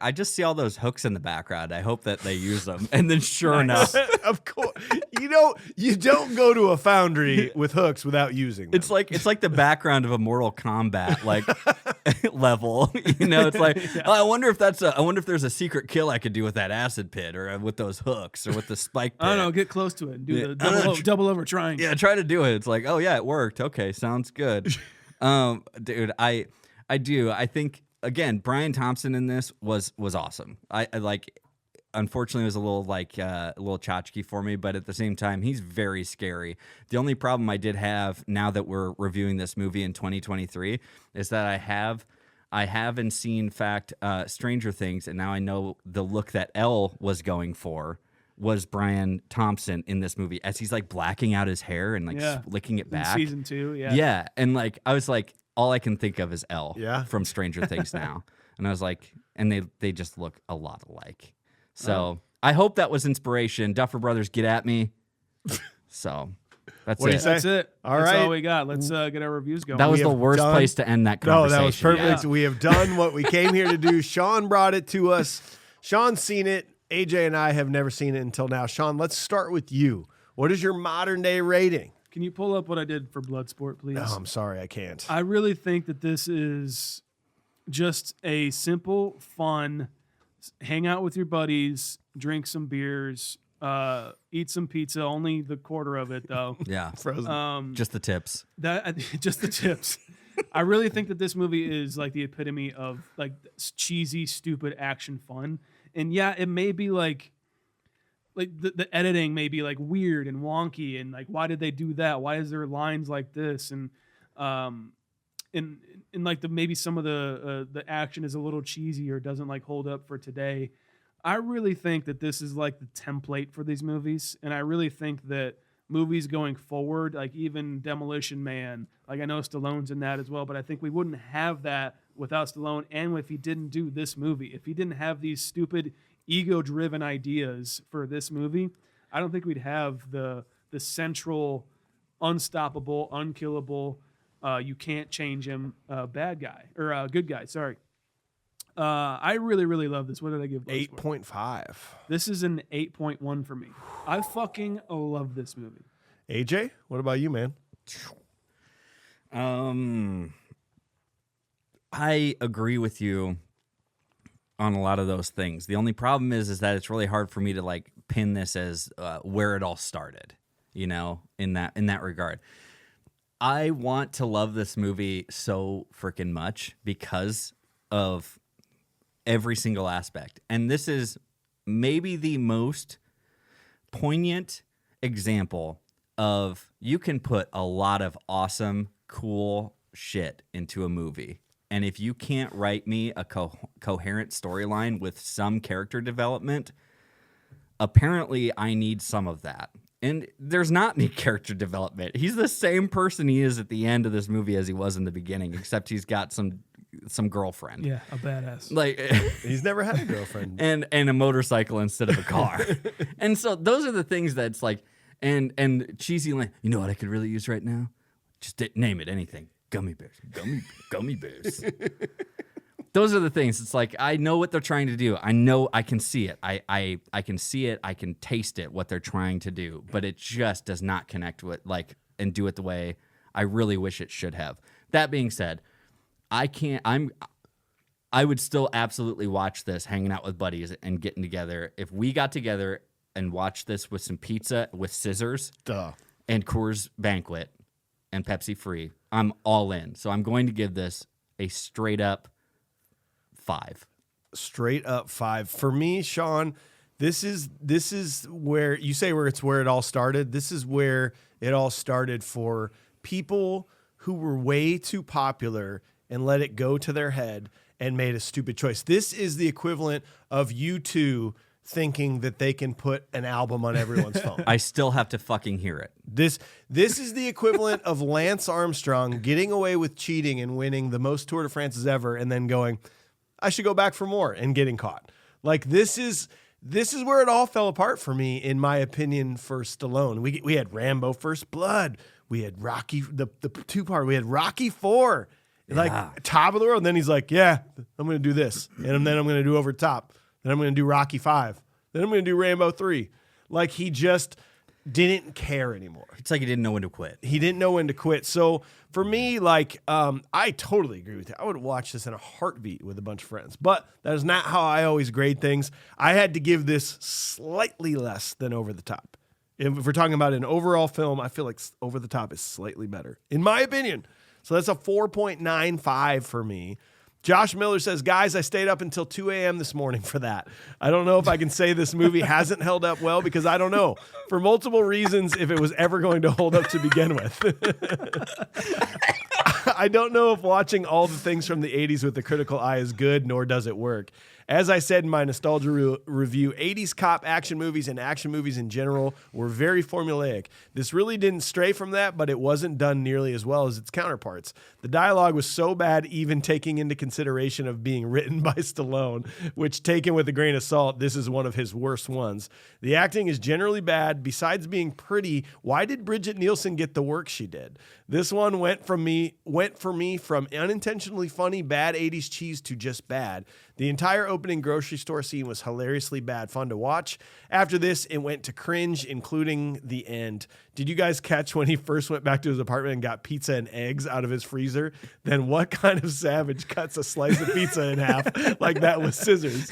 I just see all those hooks in the background. I hope that they use them. And then sure enough, Of course, you don't go to a foundry with hooks without using them. it's like the background of a Mortal Kombat level. It's like, oh, I wonder if there's a secret kill I could do with that acid pit or with those hooks or with the spike pit. I don't know. Get close to it and do the double over triangle. Yeah, try to do it. It's like, oh yeah, it worked. Okay, sounds good. Dude, I do. I think again, Brian Thompson in this was awesome. I like unfortunately was a little a little tchotchke for me, but at the same time, he's very scary. The only problem I did have now that we're reviewing this movie in 2023 is that I haven't seen Stranger Things, and now I know the look that Elle was going for was Brian Thompson in this movie as he's like blacking out his hair and like licking it back. In season 2, yeah. Yeah, and like I was like, all I can think of is Elle from Stranger Things now. And I was like, and they just look a lot alike. So I hope that was inspiration. Duffer Brothers, get at me. So that's What do you it. say? That's it. All That's right. all we got. Let's get our reviews going. That was We the have worst done- place to end that No, conversation. that was perfect. Yeah. We have done what we came here to do. Shaun brought it to us. Shaun's seen it. AJ and I have never seen it until now. Shaun, let's start with you. What is your modern day rating? Can you pull up what I did for Bloodsport, please? No, I'm sorry, I can't. I really think that this is just a simple, fun, hang out with your buddies, drink some beers, eat some pizza. Only the quarter of it, though. Yeah, Frozen. just the tips. Just the tips. I really think that this movie is like the epitome of like cheesy, stupid action fun. And yeah, it may be like the editing may be like weird and wonky, and like why did they do that? Why is there lines like this? And like maybe some of the action is a little cheesy or doesn't like hold up for today. I really think that this is like the template for these movies, and I really think that movies going forward, like even Demolition Man, like I know Stallone's in that as well, but I think we wouldn't have that without Stallone, and if he didn't do this movie, if he didn't have these stupid ego-driven ideas for this movie, I don't think we'd have the central, unstoppable, unkillable, you can't change him bad guy or good guy. Sorry. I really, really love this. What did I give? 8.5. This is an 8.1 for me. I fucking love this movie. AJ, what about you, man? I agree with you on a lot of those things. The only problem is that it's really hard for me to like pin this as where it all started, you know, in that regard. I want to love this movie so freaking much because of every single aspect. And this is maybe the most poignant example of you can put a lot of awesome, cool shit into a movie. And if you can't write me a coherent storyline with some character development, apparently I need some of that. And there's not any character development. He's the same person he is at the end of this movie as he was in the beginning, except he's got some girlfriend. Yeah, a badass. Like He's never had a girlfriend. and a motorcycle instead of a car. And so those are the things that's like and cheesy line. You know what I could really use right now? Just name it, anything. Gummy bears. Gummy bears. Those are the things. It's like I know what they're trying to do. I know I can see it. I can see it. I can taste it. What they're trying to do, but it just does not connect with and do it the way I really wish it should have. That being said, I would still absolutely watch this hanging out with buddies and getting together. If we got together and watched this with some pizza with scissors and Coors Banquet and Pepsi Free, I'm all in. So I'm going to give this a straight up 5. Straight up 5. For me, Shaun, this is where you say where it all started. This is where it all started for people who were way too popular and let it go to their head and made a stupid choice. This is the equivalent of U2 thinking that they can put an album on everyone's phone. I still have to fucking hear it. This is the equivalent of Lance Armstrong getting away with cheating and winning the most Tour de France's ever and then going, I should go back for more, and getting caught. Like this is where it all fell apart for me, in my opinion, for Stallone. We had Rambo First Blood. We had Rocky, the 2-part. We had Rocky 4. Like top of the world. And then he's like, yeah, I'm going to do this. And then I'm going to do Over Top. Then I'm going to do Rocky 5. Then I'm going to do Rambo 3. Like he just didn't care anymore. It's like he didn't know when to quit. He didn't know when to quit. So for me, like, I totally agree with you. I would watch this in a heartbeat with a bunch of friends. But that is not how I always grade things. I had to give this slightly less than Over the Top. If we're talking about an overall film, I feel like Over the Top is slightly better, in my opinion. So that's a 4.95 for me. Josh Miller says, guys, I stayed up until 2 a.m. this morning for that. I don't know if I can say this movie hasn't held up well because I don't know. For multiple reasons, if it was ever going to hold up to begin with. I don't know if watching all the things from the 80s with the critical eye is good, nor does it work. As I said in my nostalgia review, 80s cop action movies and action movies in general were very formulaic. This really didn't stray from that, but it wasn't done nearly as well as its counterparts. The dialogue was so bad, even taking into consideration of being written by Stallone, which, taken with a grain of salt, this is one of his worst ones. The acting is generally bad. Besides being pretty, why did Bridget Nielsen get the work she did? This one went for me from unintentionally funny, bad 80s cheese to just bad. The entire opening grocery store scene was hilariously bad fun to watch. After this, it went to cringe, including the end. Did you guys catch when he first went back to his apartment and got pizza and eggs out of his freezer? Then what kind of savage cuts a slice of pizza in half like that with scissors?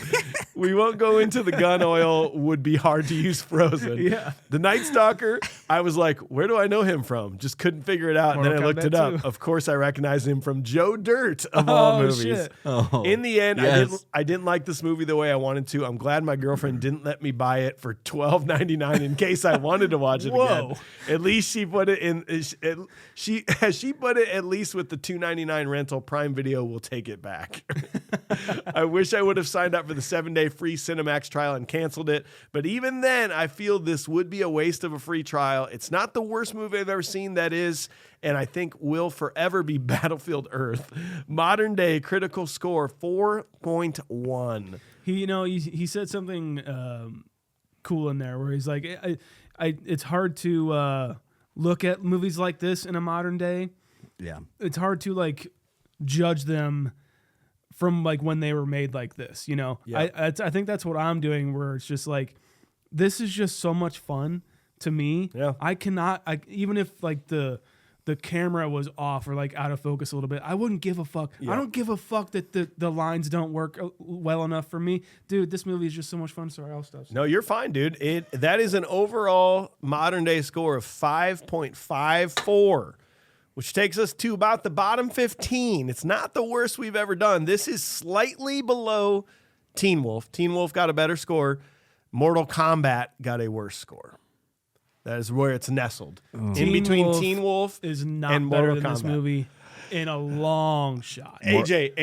We won't go into the gun oil would be hard to use frozen. Yeah. The Night Stalker, I was like, where do I know him from? Just couldn't figure it out. And then I looked it up. Too. Of course, I recognized him from Joe Dirt of all movies. Shit. Oh, In the end, yes. I didn't like this movie the way I wanted to. I'm glad my girlfriend didn't let me buy it for $12.99 in case I wanted to watch it again. At least she put it in. She put it at least with the $2.99 rental. Prime Video will take it back. I wish I would have signed up for the 7-day free Cinemax trial and canceled it. But even then, I feel this would be a waste of a free trial. It's not the worst movie I've ever seen, that is, and I think will forever be Battlefield Earth. Modern day critical score 4.1. He said something cool in there where he's like, it's hard to look at movies like this in a modern day. Yeah. It's hard to like judge them from like when they were made like this, you know. Yeah. I think that's what I'm doing, where it's just like, this is just so much fun to me. Yeah. Even if like the camera was off or like out of focus a little bit, I wouldn't give a fuck. Yeah. I don't give a fuck that the lines don't work well enough for me. Dude, this movie is just so much fun. Sorry, I'll stop. No, you're fine, dude. That is an overall modern day score of 5.54, which takes us to about the bottom 15. It's not the worst we've ever done. This is slightly below Teen Wolf. Teen Wolf got a better score. Mortal Kombat got a worse score. That is where it's nestled. In between Teen Wolf is not and better Mortal than Kombat. this movie in a long shot. AJ,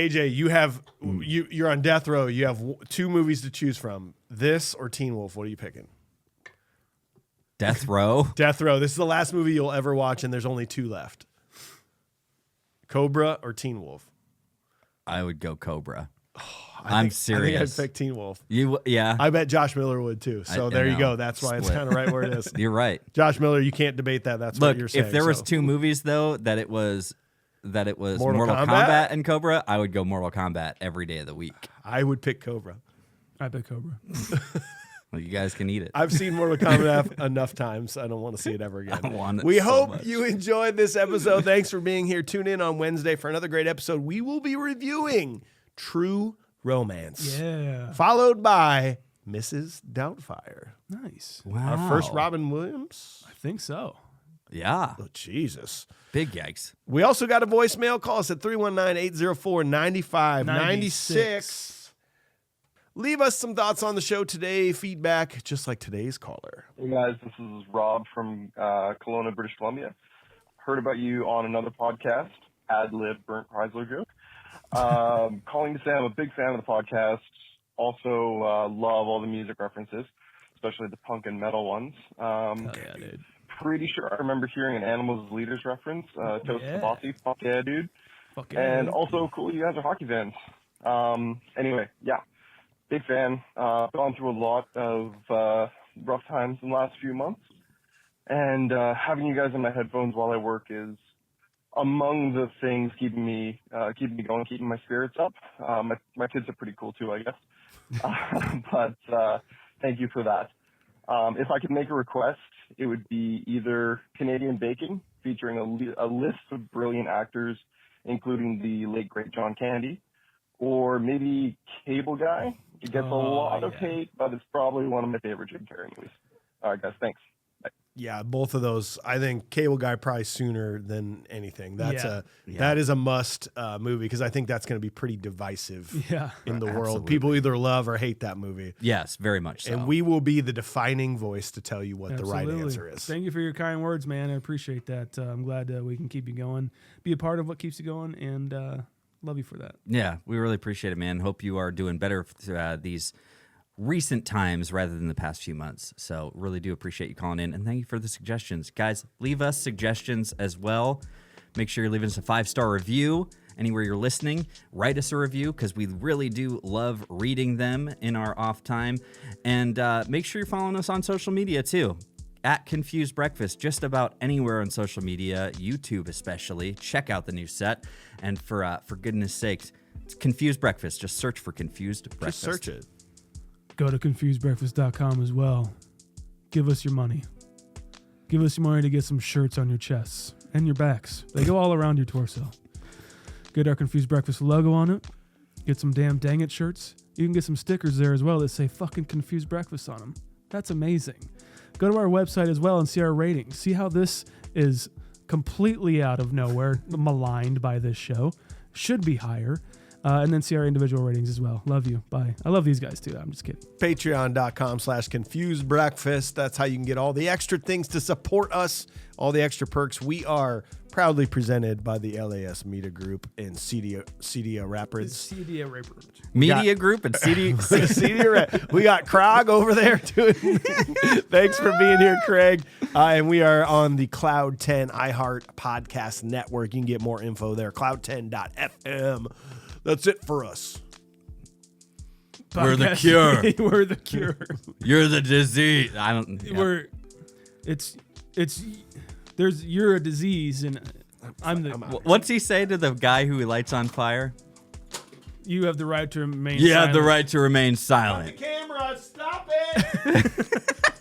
you're on death row. You have two movies to choose from. This or Teen Wolf. What are you picking? Death Row. Death Row. This is the last movie you'll ever watch, and there's only two left. Cobra or Teen Wolf? I would go Cobra. I think serious. I'd pick Teen Wolf. Yeah. I bet Josh Miller would too. So there you know. go. That's why it's Split. kind of right where it is. You're right. Josh Miller, you can't debate that. That's Look, what you're saying. if there was so. two movies though that it was Mortal Kombat? Kombat and Cobra, I would go Mortal Kombat every day of the week. I would pick Cobra. I bet Cobra. Well, you guys can eat it. I've seen Mortal Kombat enough times. I don't want to see it ever again. I want it We so hope much. you enjoyed this episode. Thanks for being here. Tune in on Wednesday for another great episode. We will be reviewing True Romance. Yeah. Followed by Mrs. Doubtfire. Nice. Wow. Our first Robin Williams. I think so. Yeah. Oh, Jesus. Big yikes. We also got a voicemail. Call us at 319-804-9596. Leave us some thoughts on the show today, feedback, just like today's caller. Hey guys, this is Rob from Kelowna, British Columbia. Heard about you on another podcast, Ad-Lib Burnt Chrysler joke. Calling to say I'm a big fan of the podcast. Also love all the music references, especially the punk and metal ones. Hell yeah, dude. Pretty sure I remember hearing an Animals as Leaders reference. Toast yeah. to Bossy. Fuck yeah, dude. Fuck yeah, And dude. also cool you guys are hockey fans. Anyway, yeah. Big fan. Gone through a lot of rough times in the last few months. And having you guys in my headphones while I work is among the things keeping me going, keeping my spirits up. My kids are pretty cool too, I guess. But thank you for that. If I could make a request, it would be either Canadian Bacon, featuring a list of brilliant actors, including the late, great John Candy, or maybe Cable Guy. It gets a lot of hate, but it's probably one of my favorite Jim Carrey movies. All right, guys, thanks. Bye. Yeah, both of those. I think Cable Guy probably sooner than anything. That is a must movie because I think that's going to be pretty divisive in the world. Absolutely. People either love or hate that movie. Yes, very much so. And we will be the defining voice to tell you what the right answer is. Thank you for your kind words, man. I appreciate that. I'm glad we can keep you going, be a part of what keeps you going, and love you for that. Yeah, we really appreciate it, man. Hope you are doing better these recent times rather than the past few months. So really do appreciate you calling in, and thank you for the suggestions. Guys, leave us suggestions as well. Make sure you're leaving us a 5-star review anywhere you're listening. Write us a review because we really do love reading them in our off time. And make sure you're following us on social media too. At Confused Breakfast, just about anywhere on social media, YouTube especially. Check out the new set. And for goodness sakes, it's Confused Breakfast. Just search for Confused Breakfast. Just search it. Go to confusedbreakfast.com as well. Give us your money. Give us your money to get some shirts on your chests and your backs. They go all around your torso. Get our Confused Breakfast logo on it. Get some damn dang it shirts. You can get some stickers there as well that say fucking Confused Breakfast on them. That's amazing. Go to our website as well and see our ratings. See how this is completely out of nowhere, maligned by this show. Should be higher. And then see our individual ratings as well. Love you. Bye. I love these guys too. I'm just kidding. Patreon.com/Confused Breakfast. That's how you can get all the extra things to support us, all the extra perks. We are proudly presented by the LAS Media Group and CDO Rapids. Media Group and CDO. We got Krog over there doing. Thanks for being here, Craig. And we are on the Cloud 10 iHeart Podcast Network. You can get more info there. Cloud10.fm. That's it for us. We're the cure. We're the cure. You're the disease. I don't. Yeah. You're a disease, and I'm the. What's he say to the guy who he lights on fire? You have the right to remain. You silent. have the right to remain silent. The camera, stop it.